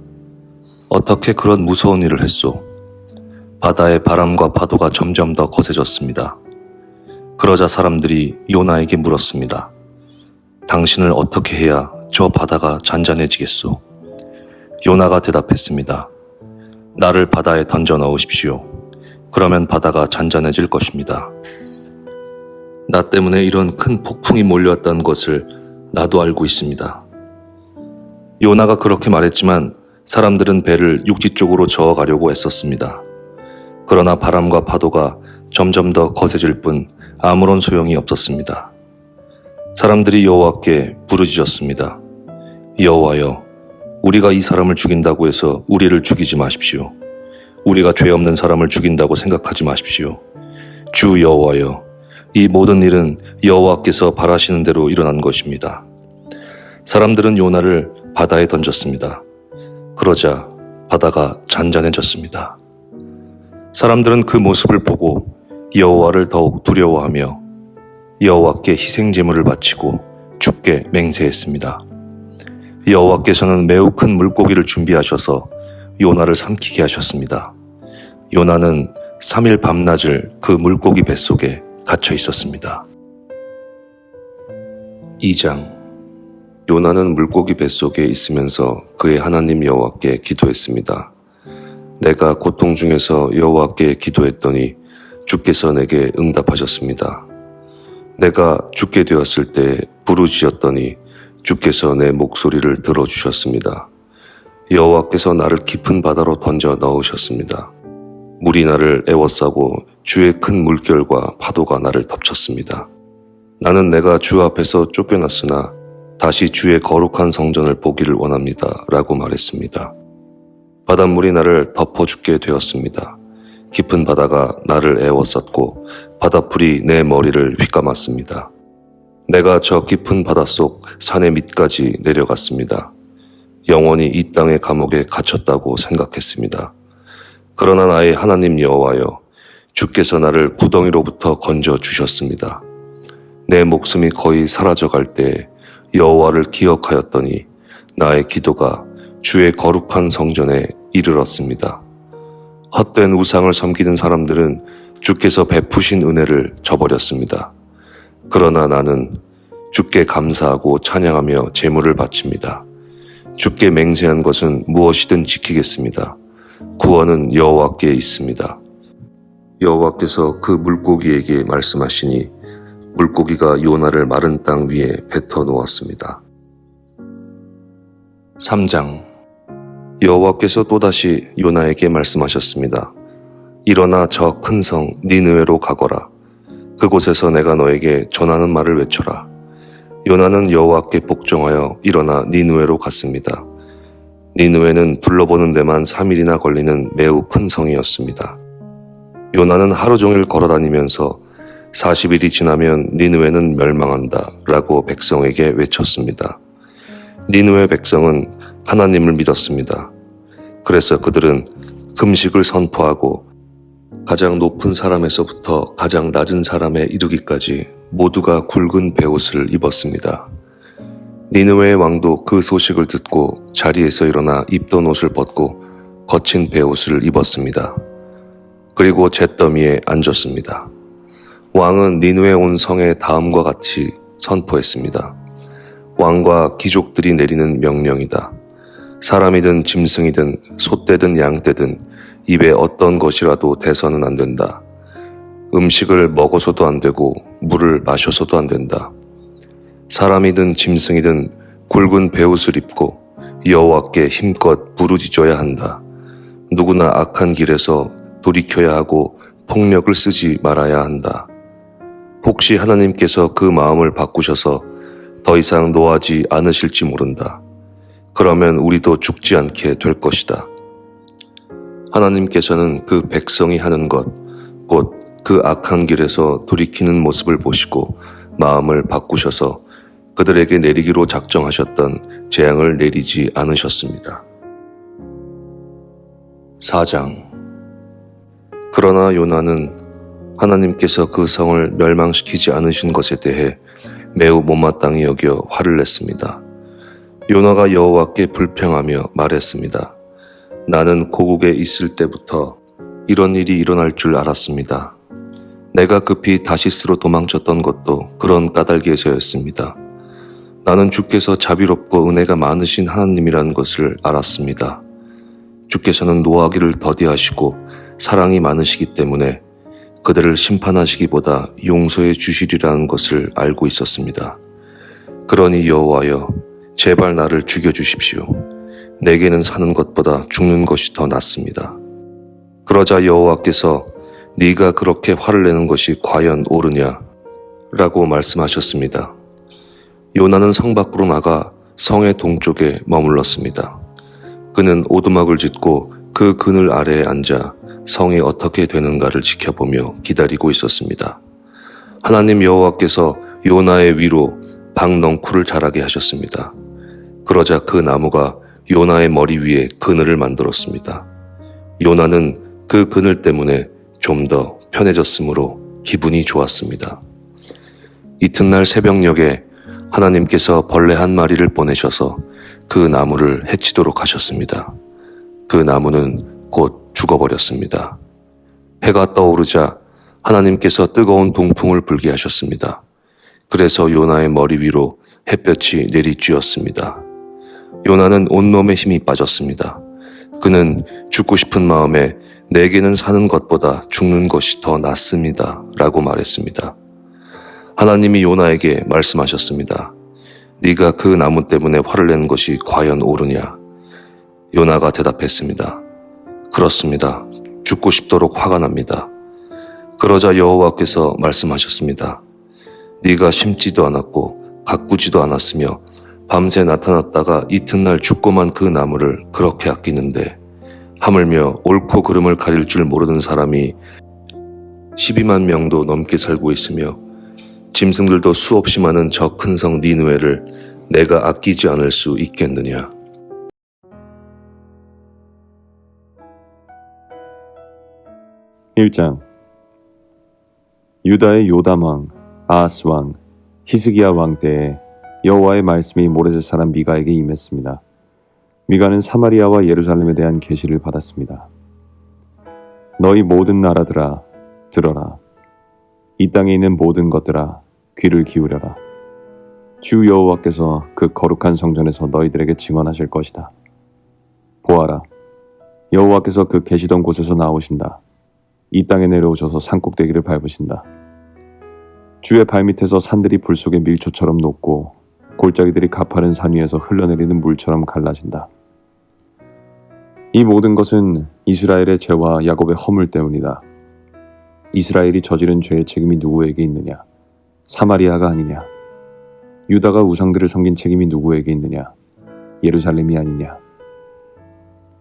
어떻게 그런 무서운 일을 했소? 바다의 바람과 파도가 점점 더 거세졌습니다. 그러자 사람들이 요나에게 물었습니다. 당신을 어떻게 해야 저 바다가 잔잔해지겠소? 요나가 대답했습니다. 나를 바다에 던져 넣으십시오. 그러면 바다가 잔잔해질 것입니다. 나 때문에 이런 큰 폭풍이 몰려왔다는 것을 나도 알고 있습니다. 요나가 그렇게 말했지만 사람들은 배를 육지 쪽으로 저어가려고 애썼습니다. 그러나 바람과 파도가 점점 더 거세질 뿐 아무런 소용이 없었습니다. 사람들이 여호와께 부르짖었습니다. 여호와여, 우리가 이 사람을 죽인다고 해서 우리를 죽이지 마십시오. 우리가 죄 없는 사람을 죽인다고 생각하지 마십시오. 주 여호와여, 이 모든 일은 여호와께서 바라시는 대로 일어난 것입니다. 사람들은 요나를 바다에 던졌습니다. 그러자 바다가 잔잔해졌습니다. 사람들은 그 모습을 보고 여호와를 더욱 두려워하며 여호와께 희생 제물을 바치고 주께 맹세했습니다. 여호와께서는 매우 큰 물고기를 준비하셔서 요나를 삼키게 하셨습니다. 요나는 3일 밤낮을 그 물고기 뱃속에 갇혀 있었습니다. 2장 요나는 물고기 뱃속에 있으면서 그의 하나님 여호와께 기도했습니다. 내가 고통 중에서 여호와께 기도했더니 주께서 내게 응답하셨습니다. 내가 죽게 되었을 때 부르짖었더니 주께서 내 목소리를 들어주셨습니다. 여호와께서 나를 깊은 바다로 던져 넣으셨습니다. 물이 나를 에워싸고 주의 큰 물결과 파도가 나를 덮쳤습니다. 나는 내가 주 앞에서 쫓겨났으나 다시 주의 거룩한 성전을 보기를 원합니다. 라고 말했습니다. 바닷물이 나를 덮어죽게 되었습니다. 깊은 바다가 나를 에워쌌고 바닷불이 내 머리를 휘감았습니다. 내가 저 깊은 바닷속 산의 밑까지 내려갔습니다. 영원히 이 땅의 감옥에 갇혔다고 생각했습니다. 그러나 나의 하나님 여호와여, 주께서 나를 구덩이로부터 건져 주셨습니다. 내 목숨이 거의 사라져갈 때 여호와를 기억하였더니 나의 기도가 주의 거룩한 성전에 이르렀습니다. 헛된 우상을 섬기는 사람들은 주께서 베푸신 은혜를 저버렸습니다. 그러나 나는 주께 감사하고 찬양하며 제물을 바칩니다. 주께 맹세한 것은 무엇이든 지키겠습니다. 구원은 여호와께 있습니다. 여호와께서 그 물고기에게 말씀하시니 물고기가 요나를 마른 땅 위에 뱉어 놓았습니다. 3장. 여호와께서 또다시 요나에게 말씀하셨습니다. 일어나 저 큰 성 니느웨로 가거라. 그곳에서 내가 너에게 전하는 말을 외쳐라. 요나는 여호와께 복종하여 일어나 니느웨로 갔습니다. 니느웨는 둘러보는 데만 3일이나 걸리는 매우 큰 성이었습니다. 요나는 하루 종일 걸어다니면서 40일이 지나면 니느웨는 멸망한다 라고 백성에게 외쳤습니다. 니느웨 백성은 하나님을 믿었습니다. 그래서 그들은 금식을 선포하고 가장 높은 사람에서부터 가장 낮은 사람에 이르기까지 모두가 굵은 베옷을 입었습니다. 니느웨의 왕도 그 소식을 듣고 자리에서 일어나 입던 옷을 벗고 거친 베옷을 입었습니다. 그리고 잿더미에 앉았습니다. 왕은 니느웨 온 성에 다음과 같이 선포했습니다. 왕과 귀족들이 내리는 명령이다. 사람이든 짐승이든 소떼든 양떼든 입에 어떤 것이라도 대서는 안 된다. 음식을 먹어서도 안 되고 물을 마셔서도 안 된다. 사람이든 짐승이든 굵은 베옷을 입고 여호와께 힘껏 부르짖어야 한다. 누구나 악한 길에서 돌이켜야 하고 폭력을 쓰지 말아야 한다. 혹시 하나님께서 그 마음을 바꾸셔서 더 이상 노하지 않으실지 모른다. 그러면 우리도 죽지 않게 될 것이다. 하나님께서는 그 백성이 하는 것, 곧 그 악한 길에서 돌이키는 모습을 보시고 마음을 바꾸셔서 그들에게 내리기로 작정하셨던 재앙을 내리지 않으셨습니다. 4장. 그러나 요나는 하나님께서 그 성을 멸망시키지 않으신 것에 대해 매우 못마땅히 여겨 화를 냈습니다. 요나가 여호와께 불평하며 말했습니다. 나는 고국에 있을 때부터 이런 일이 일어날 줄 알았습니다. 내가 급히 다시스로 도망쳤던 것도 그런 까닭에서였습니다. 나는 주께서 자비롭고 은혜가 많으신 하나님이라는 것을 알았습니다. 주께서는 노하기를 더디하시고 사랑이 많으시기 때문에 그들을 심판하시기보다 용서해 주시리라는 것을 알고 있었습니다. 그러니 여호와여, 제발 나를 죽여주십시오. 내게는 사는 것보다 죽는 것이 더 낫습니다. 그러자 여호와께서 네가 그렇게 화를 내는 것이 과연 옳으냐? 라고 말씀하셨습니다. 요나는 성 밖으로 나가 성의 동쪽에 머물렀습니다. 그는 오두막을 짓고 그 그늘 아래에 앉아 성이 어떻게 되는가를 지켜보며 기다리고 있었습니다. 하나님 여호와께서 요나의 위로 박넝쿨을 자라게 하셨습니다. 그러자 그 나무가 요나의 머리 위에 그늘을 만들었습니다. 요나는 그 그늘 때문에 좀 더 편해졌으므로 기분이 좋았습니다. 이튿날 새벽녘에 하나님께서 벌레 한 마리를 보내셔서 그 나무를 해치도록 하셨습니다. 그 나무는 곧 죽어버렸습니다. 해가 떠오르자 하나님께서 뜨거운 동풍을 불게 하셨습니다. 그래서 요나의 머리 위로 햇볕이 내리쬐었습니다. 요나는 온몸에 힘이 빠졌습니다. 그는 죽고 싶은 마음에 내게는 사는 것보다 죽는 것이 더 낫습니다. 라고 말했습니다. 하나님이 요나에게 말씀하셨습니다. 네가 그 나무 때문에 화를 내는 것이 과연 옳으냐? 요나가 대답했습니다. 그렇습니다. 죽고 싶도록 화가 납니다. 그러자 여호와께서 말씀하셨습니다. 네가 심지도 않았고 가꾸지도 않았으며 밤새 나타났다가 이튿날 죽고만 그 나무를 그렇게 아끼는데 하물며 옳고 그름을 가릴 줄 모르는 사람이 12만 명도 넘게 살고 있으며 짐승들도 수없이 많은 저 큰 성 니느웨를 내가 아끼지 않을 수 있겠느냐. (1장) 유다의 요담 왕, 아하스 왕, 히스기야 왕 때에 여호와의 말씀이 모레셋 사람 미가에게 임했습니다. 미가는 사마리아와 예루살렘에 대한 계시를 받았습니다. 너희 모든 나라들아 들어라. 이 땅에 있는 모든 것들아 귀를 기울여라. 주 여호와께서 그 거룩한 성전에서 너희들에게 증언하실 것이다. 보아라. 여호와께서 그 계시던 곳에서 나오신다. 이 땅에 내려오셔서 산꼭대기를 밟으신다. 주의 발밑에서 산들이 불 속의 밀초처럼 녹고 골짜기들이 가파른 산 위에서 흘러내리는 물처럼 갈라진다. 이 모든 것은 이스라엘의 죄와 야곱의 허물 때문이다. 이스라엘이 저지른 죄의 책임이 누구에게 있느냐? 사마리아가 아니냐? 유다가 우상들을 섬긴 책임이 누구에게 있느냐? 예루살렘이 아니냐?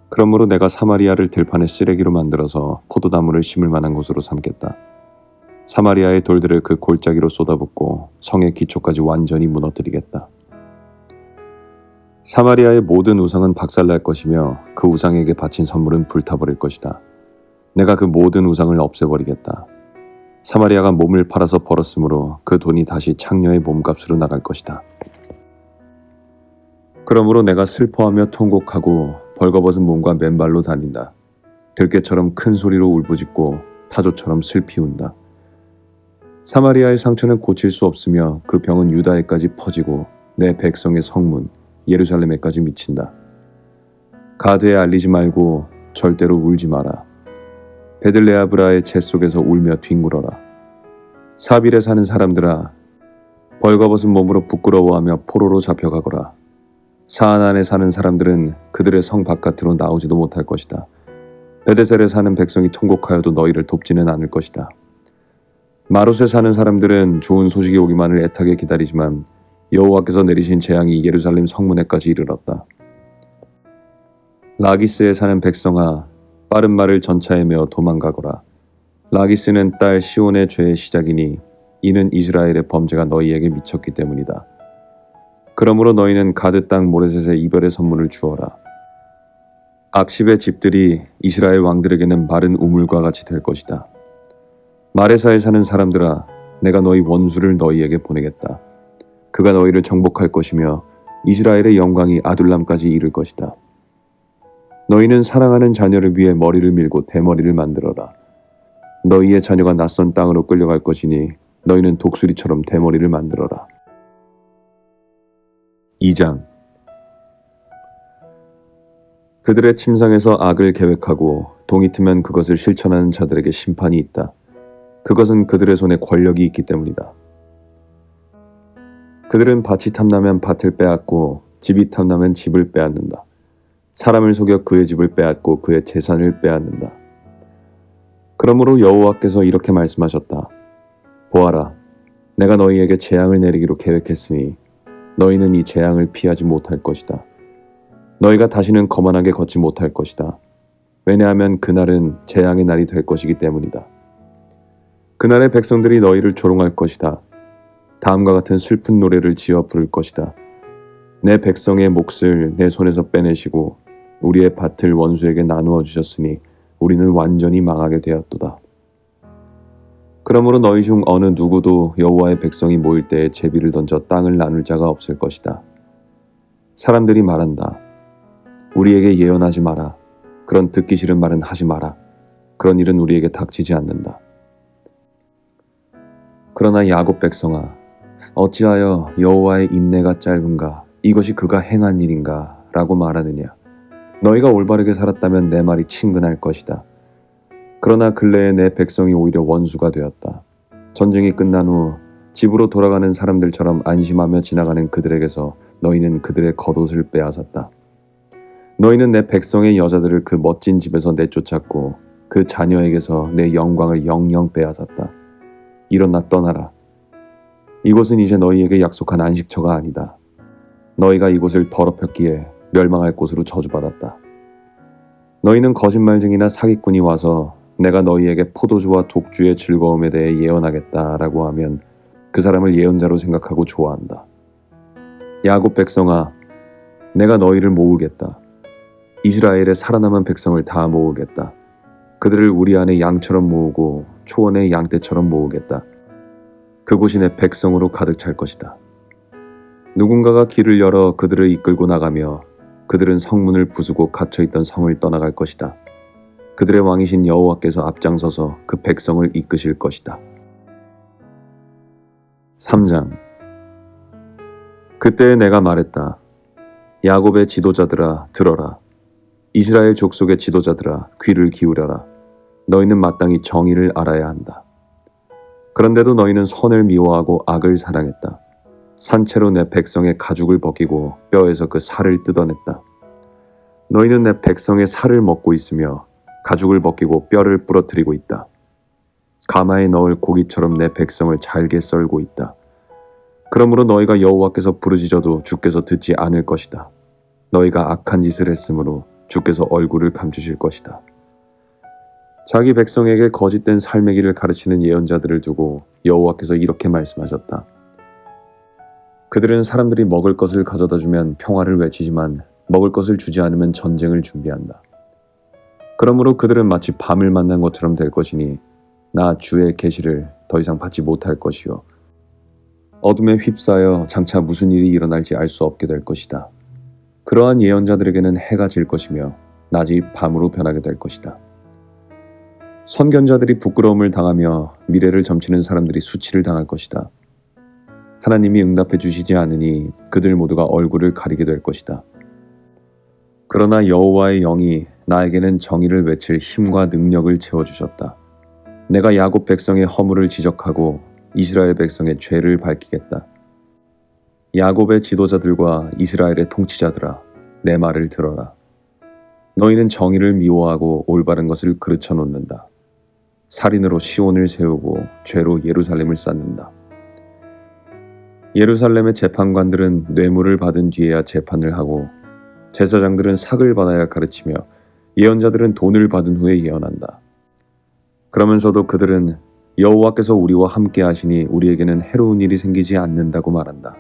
그러므로 내가 사마리아를 들판의 쓰레기로 만들어서 포도나무를 심을 만한 곳으로 삼겠다. 사마리아의 돌들을 그 골짜기로 쏟아붓고 성의 기초까지 완전히 무너뜨리겠다. 사마리아의 모든 우상은 박살날 것이며 그 우상에게 바친 선물은 불타버릴 것이다. 내가 그 모든 우상을 없애버리겠다. 사마리아가 몸을 팔아서 벌었으므로 그 돈이 다시 창녀의 몸값으로 나갈 것이다. 그러므로 내가 슬퍼하며 통곡하고 벌거벗은 몸과 맨발로 다닌다. 들깨처럼 큰 소리로 울부짖고 타조처럼 슬피 운다. 사마리아의 상처는 고칠 수 없으며 그 병은 유다에까지 퍼지고 내 백성의 성문 예루살렘에까지 미친다. 가드에 알리지 말고 절대로 울지 마라. 베들레아브라의 재 속에서 울며 뒹굴어라. 사빌에 사는 사람들아, 벌거벗은 몸으로 부끄러워하며 포로로 잡혀가거라. 사안안에 사는 사람들은 그들의 성 바깥으로 나오지도 못할 것이다. 베데셀에 사는 백성이 통곡하여도 너희를 돕지는 않을 것이다. 마롯에 사는 사람들은 좋은 소식이 오기만을 애타게 기다리지만 여호와께서 내리신 재앙이 예루살렘 성문에까지 이르렀다. 라기스에 사는 백성아, 빠른 말을 전차에 메어 도망가거라. 라기스는 딸 시온의 죄의 시작이니 이는 이스라엘의 범죄가 너희에게 미쳤기 때문이다. 그러므로 너희는 가드 땅 모레셋에 이별의 선물을 주어라. 악십의 집들이 이스라엘 왕들에게는 마른 우물과 같이 될 것이다. 마레사에 사는 사람들아, 내가 너희 원수를 너희에게 보내겠다. 그가 너희를 정복할 것이며 이스라엘의 영광이 아둘람까지 이를 것이다. 너희는 사랑하는 자녀를 위해 머리를 밀고 대머리를 만들어라. 너희의 자녀가 낯선 땅으로 끌려갈 것이니 너희는 독수리처럼 대머리를 만들어라. 2장. 그들의 침상에서 악을 계획하고 동이 트면 그것을 실천하는 자들에게 심판이 있다. 그것은 그들의 손에 권력이 있기 때문이다. 그들은 밭이 탐나면 밭을 빼앗고 집이 탐나면 집을 빼앗는다. 사람을 속여 그의 집을 빼앗고 그의 재산을 빼앗는다. 그러므로 여호와께서 이렇게 말씀하셨다. 보아라, 내가 너희에게 재앙을 내리기로 계획했으니 너희는 이 재앙을 피하지 못할 것이다. 너희가 다시는 거만하게 걷지 못할 것이다. 왜냐하면 그날은 재앙의 날이 될 것이기 때문이다. 그날에 백성들이 너희를 조롱할 것이다. 다음과 같은 슬픈 노래를 지어 부를 것이다. 내 백성의 몫을 내 손에서 빼내시고 우리의 밭을 원수에게 나누어 주셨으니 우리는 완전히 망하게 되었도다. 그러므로 너희 중 어느 누구도 여호와의 백성이 모일 때에 제비를 던져 땅을 나눌 자가 없을 것이다. 사람들이 말한다. 우리에게 예언하지 마라. 그런 듣기 싫은 말은 하지 마라. 그런 일은 우리에게 닥치지 않는다. 그러나 야곱 백성아, 어찌하여 여호와의 인내가 짧은가? 이것이 그가 행한 일인가? 라고 말하느냐? 너희가 올바르게 살았다면 내 말이 친근할 것이다. 그러나 근래에 내 백성이 오히려 원수가 되었다. 전쟁이 끝난 후 집으로 돌아가는 사람들처럼 안심하며 지나가는 그들에게서 너희는 그들의 겉옷을 빼앗았다. 너희는 내 백성의 여자들을 그 멋진 집에서 내쫓았고 그 자녀에게서 내 영광을 영영 빼앗았다. 일어나 떠나라. 이곳은 이제 너희에게 약속한 안식처가 아니다. 너희가 이곳을 더럽혔기에 멸망할 곳으로 저주받았다. 너희는 거짓말쟁이나 사기꾼이 와서 내가 너희에게 포도주와 독주의 즐거움에 대해 예언하겠다라고 하면 그 사람을 예언자로 생각하고 좋아한다. 야곱 백성아, 내가 너희를 모으겠다. 이스라엘의 살아남은 백성을 다 모으겠다. 그들을 우리 안에 양처럼 모으고 초원의 양떼처럼 모으겠다. 그곳이 내 백성으로 가득 찰 것이다. 누군가가 길을 열어 그들을 이끌고 나가며 그들은 성문을 부수고 갇혀있던 성을 떠나갈 것이다. 그들의 왕이신 여호와께서 앞장서서 그 백성을 이끄실 것이다. 3장. 그때 내가 말했다. 야곱의 지도자들아, 들어라. 이스라엘 족속의 지도자들아, 귀를 기울여라. 너희는 마땅히 정의를 알아야 한다. 그런데도 너희는 선을 미워하고 악을 사랑했다. 산채로 내 백성의 가죽을 벗기고 뼈에서 그 살을 뜯어냈다. 너희는 내 백성의 살을 먹고 있으며 가죽을 벗기고 뼈를 부러뜨리고 있다. 가마에 넣을 고기처럼 내 백성을 잘게 썰고 있다. 그러므로 너희가 여호와께서 부르짖어도 주께서 듣지 않을 것이다. 너희가 악한 짓을 했으므로 주께서 얼굴을 감추실 것이다. 자기 백성에게 거짓된 삶의 길을 가르치는 예언자들을 두고 여호와께서 이렇게 말씀하셨다. 그들은 사람들이 먹을 것을 가져다 주면 평화를 외치지만 먹을 것을 주지 않으면 전쟁을 준비한다. 그러므로 그들은 마치 밤을 만난 것처럼 될 것이니 나 주의 계시를 더 이상 받지 못할 것이요 어둠에 휩싸여 장차 무슨 일이 일어날지 알 수 없게 될 것이다. 그러한 예언자들에게는 해가 질 것이며 낮이 밤으로 변하게 될 것이다. 선견자들이 부끄러움을 당하며 미래를 점치는 사람들이 수치를 당할 것이다. 하나님이 응답해 주시지 않으니 그들 모두가 얼굴을 가리게 될 것이다. 그러나 여호와의 영이 나에게는 정의를 외칠 힘과 능력을 채워주셨다. 내가 야곱 백성의 허물을 지적하고 이스라엘 백성의 죄를 밝히겠다. 야곱의 지도자들과 이스라엘의 통치자들아, 내 말을 들어라. 너희는 정의를 미워하고 올바른 것을 그르쳐 놓는다. 살인으로 시온을 세우고 죄로 예루살렘을 쌓는다. 예루살렘의 재판관들은 뇌물을 받은 뒤에야 재판을 하고 제사장들은 삭을 받아야 가르치며 예언자들은 돈을 받은 후에 예언한다. 그러면서도 그들은 여호와께서 우리와 함께 하시니 우리에게는 해로운 일이 생기지 않는다고 말한다.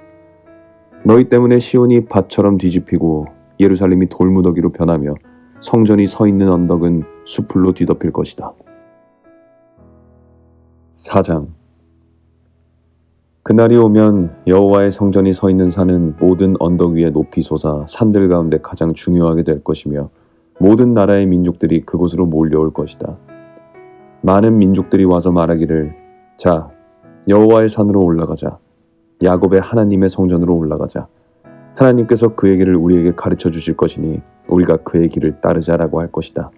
너희 때문에 시온이 밭처럼 뒤집히고 예루살렘이 돌무더기로 변하며 성전이 서 있는 언덕은 수풀로 뒤덮일 것이다. 4장. 그날이 오면 여호와의 성전이 서 있는 산은 모든 언덕 위에 높이 솟아 산들 가운데 가장 중요하게 될 것이며 모든 나라의 민족들이 그곳으로 몰려올 것이다. 많은 민족들이 와서 말하기를 자, 여호와의 산으로 올라가자. 야곱의 하나님의 성전으로 올라가자. 하나님께서 그의 길을 우리에게 가르쳐 주실 것이니 우리가 그의 길을 따르자라고 할 것이다.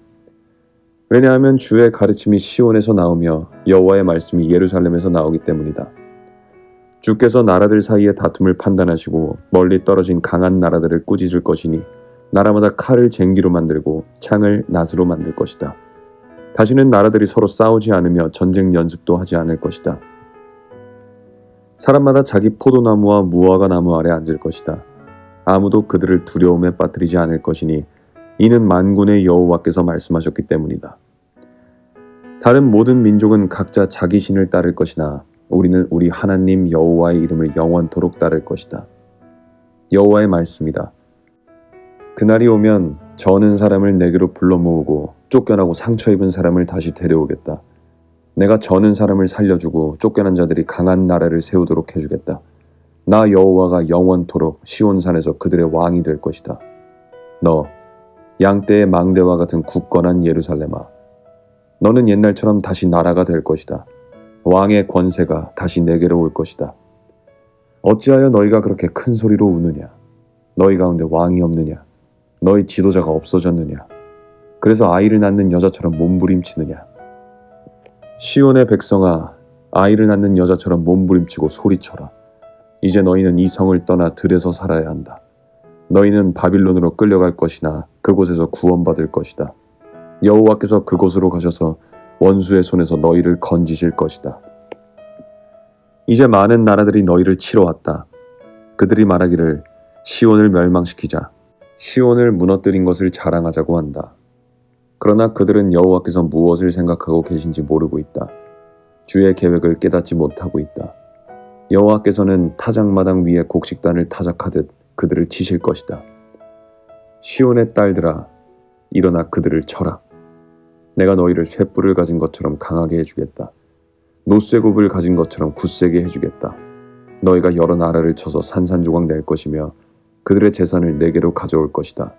왜냐하면 주의 가르침이 시온에서 나오며 여호와의 말씀이 예루살렘에서 나오기 때문이다. 주께서 나라들 사이의 다툼을 판단하시고 멀리 떨어진 강한 나라들을 꾸짖을 것이니 나라마다 칼을 쟁기로 만들고 창을 낫으로 만들 것이다. 다시는 나라들이 서로 싸우지 않으며 전쟁 연습도 하지 않을 것이다. 사람마다 자기 포도나무와 무화과 나무 아래 앉을 것이다. 아무도 그들을 두려움에 빠뜨리지 않을 것이니 이는 만군의 여호와께서 말씀하셨기 때문이다. 다른 모든 민족은 각자 자기 신을 따를 것이나 우리는 우리 하나님 여호와의 이름을 영원토록 따를 것이다. 여호와의 말씀이다. 그날이 오면 저는 사람을 내게로 불러 모으고 쫓겨나고 상처 입은 사람을 다시 데려오겠다. 내가 저는 사람을 살려주고 쫓겨난 자들이 강한 나라를 세우도록 해주겠다. 나 여호와가 영원토록 시온산에서 그들의 왕이 될 것이다. 너 양떼의 망대와 같은 굳건한 예루살렘아, 너는 옛날처럼 다시 나라가 될 것이다. 왕의 권세가 다시 내게로 올 것이다. 어찌하여 너희가 그렇게 큰 소리로 우느냐? 너희 가운데 왕이 없느냐? 너희 지도자가 없어졌느냐? 그래서 아이를 낳는 여자처럼 몸부림치느냐? 시온의 백성아, 아이를 낳는 여자처럼 몸부림치고 소리쳐라. 이제 너희는 이 성을 떠나 들에서 살아야 한다. 너희는 바빌론으로 끌려갈 것이나 그곳에서 구원받을 것이다. 여호와께서 그곳으로 가셔서 원수의 손에서 너희를 건지실 것이다. 이제 많은 나라들이 너희를 치러 왔다. 그들이 말하기를 시온을 멸망시키자. 시온을 무너뜨린 것을 자랑하자고 한다. 그러나 그들은 여호와께서 무엇을 생각하고 계신지 모르고 있다. 주의 계획을 깨닫지 못하고 있다. 여호와께서는 타작마당 위에 곡식단을 타작하듯 그들을 치실 것이다. 시온의 딸들아, 일어나 그들을 쳐라. 내가 너희를 쇳불을 가진 것처럼 강하게 해주겠다. 노쇠굽을 가진 것처럼 굳세게 해주겠다. 너희가 여러 나라를 쳐서 산산조각 낼 것이며 그들의 재산을 내게로 가져올 것이다.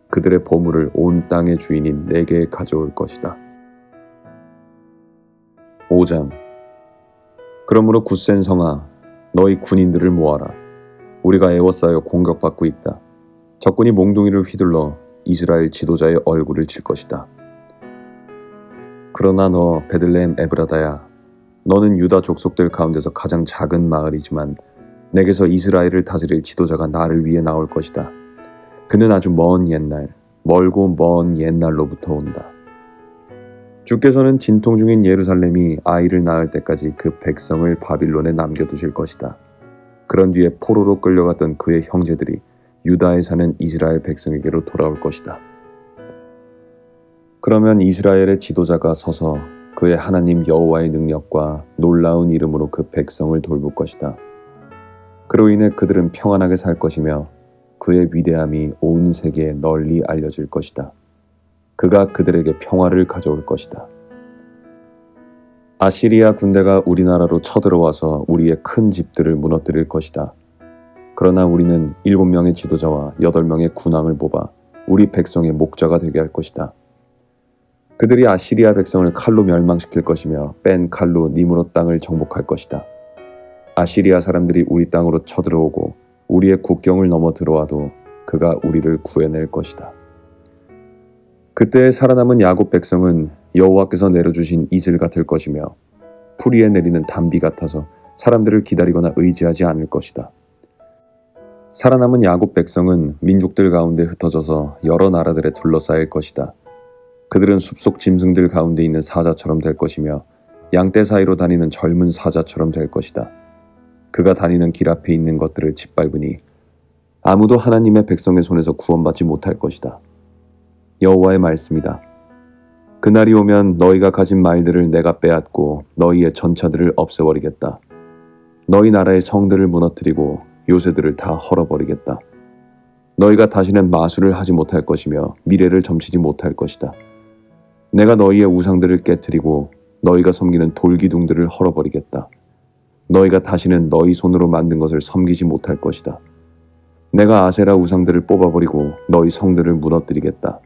그들의 보물을 온 땅의 주인인 내게 가져올 것이다. 5장. 그러므로 굳센 성아, 너희 군인들을 모아라. 우리가 애워싸여 공격받고 있다. 적군이 몽둥이를 휘둘러 이스라엘 지도자의 얼굴을 칠 것이다. 그러나 너 베들레헴 에브라다야, 너는 유다 족속들 가운데서 가장 작은 마을이지만 내게서 이스라엘을 다스릴 지도자가 나를 위해 나올 것이다. 그는 아주 먼 옛날, 멀고 먼 옛날로부터 온다. 주께서는 진통 중인 예루살렘이 아이를 낳을 때까지 그 백성을 바빌론에 남겨두실 것이다. 그런 뒤에 포로로 끌려갔던 그의 형제들이 유다에 사는 이스라엘 백성에게로 돌아올 것이다. 그러면 이스라엘의 지도자가 서서 그의 하나님 여호와의 능력과 놀라운 이름으로 그 백성을 돌볼 것이다. 그로 인해 그들은 평안하게 살 것이며 그의 위대함이 온 세계에 널리 알려질 것이다. 그가 그들에게 평화를 가져올 것이다. 아시리아 군대가 우리나라로 쳐들어와서 우리의 큰 집들을 무너뜨릴 것이다. 그러나 우리는 7명의 지도자와 8명의 군왕을 뽑아 우리 백성의 목자가 되게 할 것이다. 그들이 아시리아 백성을 칼로 멸망시킬 것이며 뺀 칼로 니므롯 땅을 정복할 것이다. 아시리아 사람들이 우리 땅으로 쳐들어오고 우리의 국경을 넘어 들어와도 그가 우리를 구해낼 것이다. 그때 살아남은 야곱 백성은 여호와께서 내려주신 이슬 같을 것이며 풀이에 내리는 단비 같아서 사람들을 기다리거나 의지하지 않을 것이다. 살아남은 야곱 백성은 민족들 가운데 흩어져서 여러 나라들에 둘러싸일 것이다. 그들은 숲속 짐승들 가운데 있는 사자처럼 될 것이며 양떼 사이로 다니는 젊은 사자처럼 될 것이다. 그가 다니는 길 앞에 있는 것들을 짓밟으니 아무도 하나님의 백성의 손에서 구원받지 못할 것이다. 여호와의 말씀이다. 그날이 오면 너희가 가진 말들을 내가 빼앗고 너희의 전차들을 없애버리겠다. 너희 나라의 성들을 무너뜨리고 요새들을 다 헐어버리겠다. 너희가 다시는 마술을 하지 못할 것이며 미래를 점치지 못할 것이다. 내가 너희의 우상들을 깨뜨리고 너희가 섬기는 돌기둥들을 헐어버리겠다. 너희가 다시는 너희 손으로 만든 것을 섬기지 못할 것이다. 내가 아세라 우상들을 뽑아버리고 너희 성들을 무너뜨리겠다.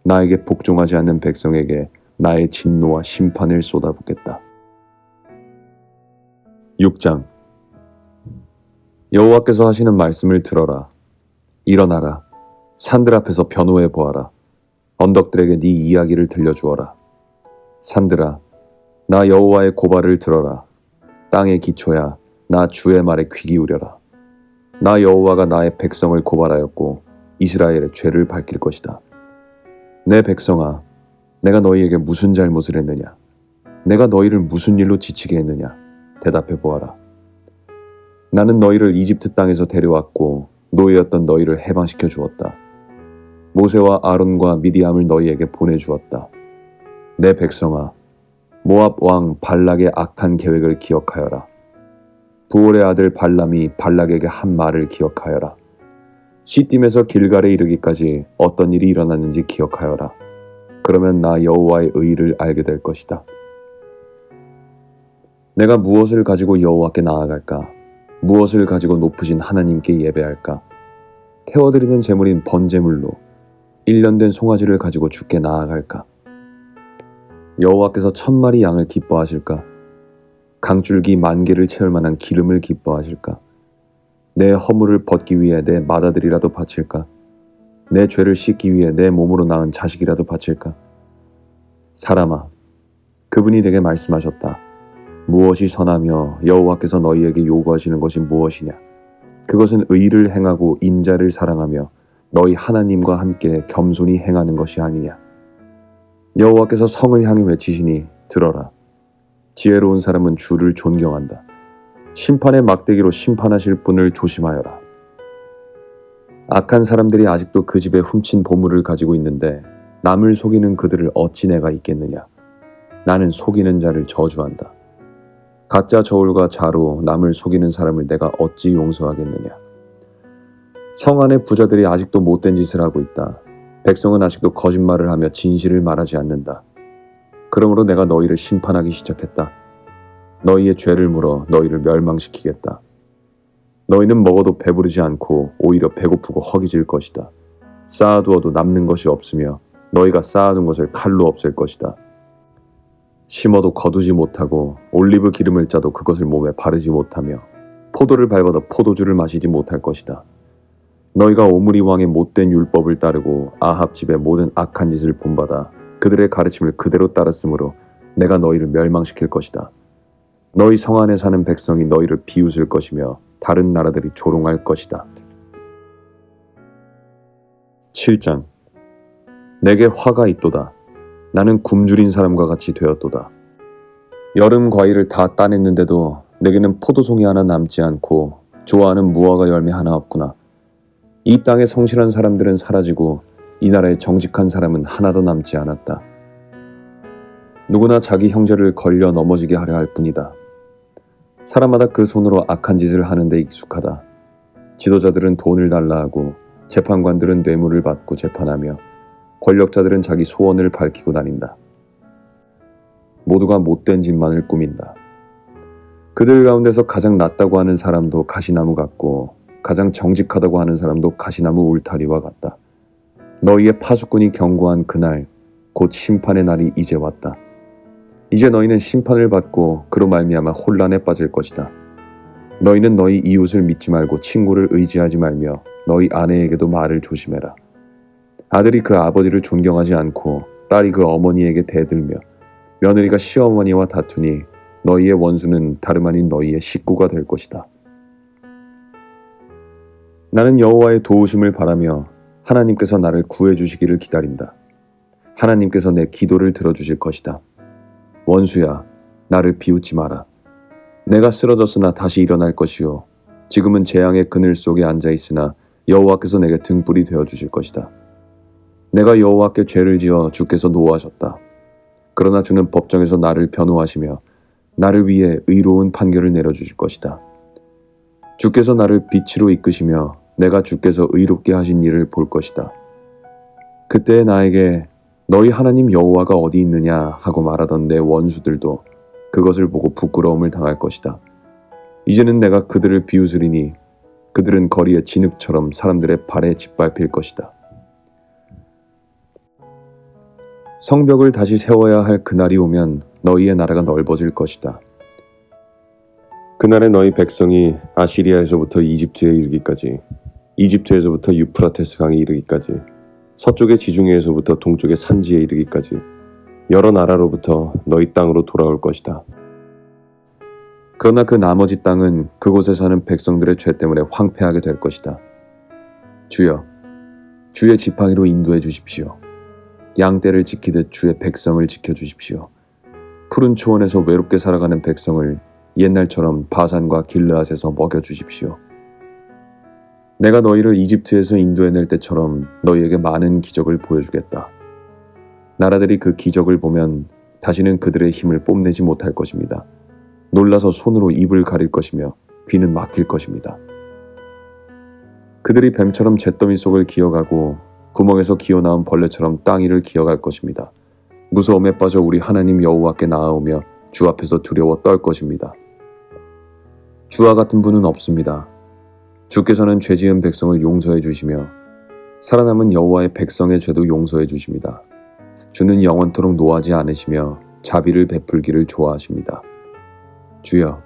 나에게 복종하지 않는 백성에게 나의 진노와 심판을 쏟아붓겠다. 6장. 여호와께서 하시는 말씀을 들어라. 일어나라. 산들 앞에서 변호해 보아라. 언덕들에게 네 이야기를 들려주어라. 산들아, 나 여호와의 고발을 들어라. 땅의 기초야, 나 주의 말에 귀 기울여라. 나 여호와가 나의 백성을 고발하였고 이스라엘의 죄를 밝힐 것이다. 내 백성아, 내가 너희에게 무슨 잘못을 했느냐? 내가 너희를 무슨 일로 지치게 했느냐? 대답해 보아라. 나는 너희를 이집트 땅에서 데려왔고 노예였던 너희를 해방시켜 주었다. 모세와 아론과 미디암을 너희에게 보내주었다. 내 백성아, 모압 왕 발락의 악한 계획을 기억하여라. 부올의 아들 발람이 발락에게 한 말을 기억하여라. 시딤에서 길갈에 이르기까지 어떤 일이 일어났는지 기억하여라. 그러면 나 여호와의 의의를 알게 될 것이다. 내가 무엇을 가지고 여호와께 나아갈까? 무엇을 가지고 높으신 하나님께 예배할까? 태워드리는 제물인 번제물로 1년 된 송아지를 가지고 주께 나아갈까? 여호와께서 1000마리 양을 기뻐하실까? 강줄기 10,000개를 채울 만한 기름을 기뻐하실까? 내 허물을 벗기 위해 내 맏아들이라도 바칠까? 내 죄를 씻기 위해 내 몸으로 낳은 자식이라도 바칠까? 사람아, 그분이 내게 말씀하셨다. 무엇이 선하며 여호와께서 너희에게 요구하시는 것이 무엇이냐? 그것은 의를 행하고 인자를 사랑하며 너희 하나님과 함께 겸손히 행하는 것이 아니냐? 여호와께서 성을 향해 외치시니 들어라. 지혜로운 사람은 주를 존경한다. 심판의 막대기로 심판하실 분을 조심하여라. 악한 사람들이 아직도 그 집에 훔친 보물을 가지고 있는데 남을 속이는 그들을 어찌 내가 있겠느냐? 나는 속이는 자를 저주한다. 가짜 저울과 자로 남을 속이는 사람을 내가 어찌 용서하겠느냐? 성 안의 부자들이 아직도 못된 짓을 하고 있다. 백성은 아직도 거짓말을 하며 진실을 말하지 않는다. 그러므로 내가 너희를 심판하기 시작했다. 너희의 죄를 물어 너희를 멸망시키겠다. 너희는 먹어도 배부르지 않고 오히려 배고프고 허기질 것이다. 쌓아두어도 남는 것이 없으며 너희가 쌓아둔 것을 칼로 없앨 것이다. 심어도 거두지 못하고 올리브 기름을 짜도 그것을 몸에 바르지 못하며 포도를 밟아도 포도주를 마시지 못할 것이다. 너희가 오므리 왕의 못된 율법을 따르고 아합 집의 모든 악한 짓을 본받아 그들의 가르침을 그대로 따랐으므로 내가 너희를 멸망시킬 것이다. 너희 성 안에 사는 백성이 너희를 비웃을 것이며 다른 나라들이 조롱할 것이다. 7장. 내게 화가 있도다. 나는 굶주린 사람과 같이 되었도다. 여름 과일을 다 따냈는데도 내게는 포도송이 하나 남지 않고 좋아하는 무화과 열매 하나 없구나. 이 땅에 성실한 사람들은 사라지고 이 나라에 정직한 사람은 하나도 남지 않았다. 누구나 자기 형제를 걸려 넘어지게 하려 할 뿐이다. 사람마다 그 손으로 악한 짓을 하는 데 익숙하다. 지도자들은 돈을 달라 하고 재판관들은 뇌물을 받고 재판하며 권력자들은 자기 소원을 밝히고 다닌다. 모두가 못된 짓만을 꾸민다. 그들 가운데서 가장 낫다고 하는 사람도 가시나무 같고 가장 정직하다고 하는 사람도 가시나무 울타리와 같다. 너희의 파수꾼이 경고한 그날 곧 심판의 날이 이제 왔다. 이제 너희는 심판을 받고 그로 말미암아 혼란에 빠질 것이다. 너희는 너희 이웃을 믿지 말고 친구를 의지하지 말며 너희 아내에게도 말을 조심해라. 아들이 그 아버지를 존경하지 않고 딸이 그 어머니에게 대들며 며느리가 시어머니와 다투니 너희의 원수는 다름 아닌 너희의 식구가 될 것이다. 나는 여호와의 도우심을 바라며 하나님께서 나를 구해주시기를 기다린다. 하나님께서 내 기도를 들어주실 것이다. 원수야, 나를 비웃지 마라. 내가 쓰러졌으나 다시 일어날 것이요. 지금은 재앙의 그늘 속에 앉아 있으나 여호와께서 내게 등불이 되어주실 것이다. 내가 여호와께 죄를 지어 주께서 노하셨다. 그러나 주는 법정에서 나를 변호하시며 나를 위해 의로운 판결을 내려주실 것이다. 주께서 나를 빛으로 이끄시며 내가 주께서 의롭게 하신 일을 볼 것이다. 그때 나에게 너희 하나님 여호와가 어디 있느냐 하고 말하던 내 원수들도 그것을 보고 부끄러움을 당할 것이다. 이제는 내가 그들을 비웃으리니 그들은 거리의 진흙처럼 사람들의 발에 짓밟힐 것이다. 성벽을 다시 세워야 할 그날이 오면 너희의 나라가 넓어질 것이다. 그날에 너희 백성이 아시리아에서부터 이집트에 이르기까지, 이집트에서부터 유프라테스 강에 이르기까지, 서쪽의 지중해에서부터 동쪽의 산지에 이르기까지 여러 나라로부터 너희 땅으로 돌아올 것이다. 그러나 그 나머지 땅은 그곳에 사는 백성들의 죄 때문에 황폐하게 될 것이다. 주여, 주의 지팡이로 인도해 주십시오. 양떼를 지키듯 주의 백성을 지켜주십시오. 푸른 초원에서 외롭게 살아가는 백성을 옛날처럼 바산과 길르앗에서 먹여주십시오. 내가 너희를 이집트에서 인도해낼 때처럼 너희에게 많은 기적을 보여주겠다. 나라들이 그 기적을 보면 다시는 그들의 힘을 뽐내지 못할 것입니다. 놀라서 손으로 입을 가릴 것이며 귀는 막힐 것입니다. 그들이 뱀처럼 잿더미 속을 기어가고 구멍에서 기어나온 벌레처럼 땅 위를 기어갈 것입니다. 무서움에 빠져 우리 하나님 여호와께 나아오며 주 앞에서 두려워 떨 것입니다. 주와 같은 분은 없습니다. 주께서는 죄지은 백성을 용서해 주시며 살아남은 여호와의 백성의 죄도 용서해 주십니다. 주는 영원토록 노하지 않으시며 자비를 베풀기를 좋아하십니다. 주여,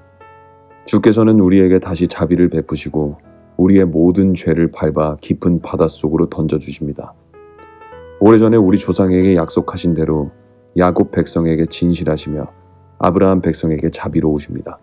주께서는 우리에게 다시 자비를 베푸시고 우리의 모든 죄를 밟아 깊은 바닷속으로 던져주십니다. 오래전에 우리 조상에게 약속하신 대로 야곱 백성에게 진실하시며 아브라함 백성에게 자비로우십니다.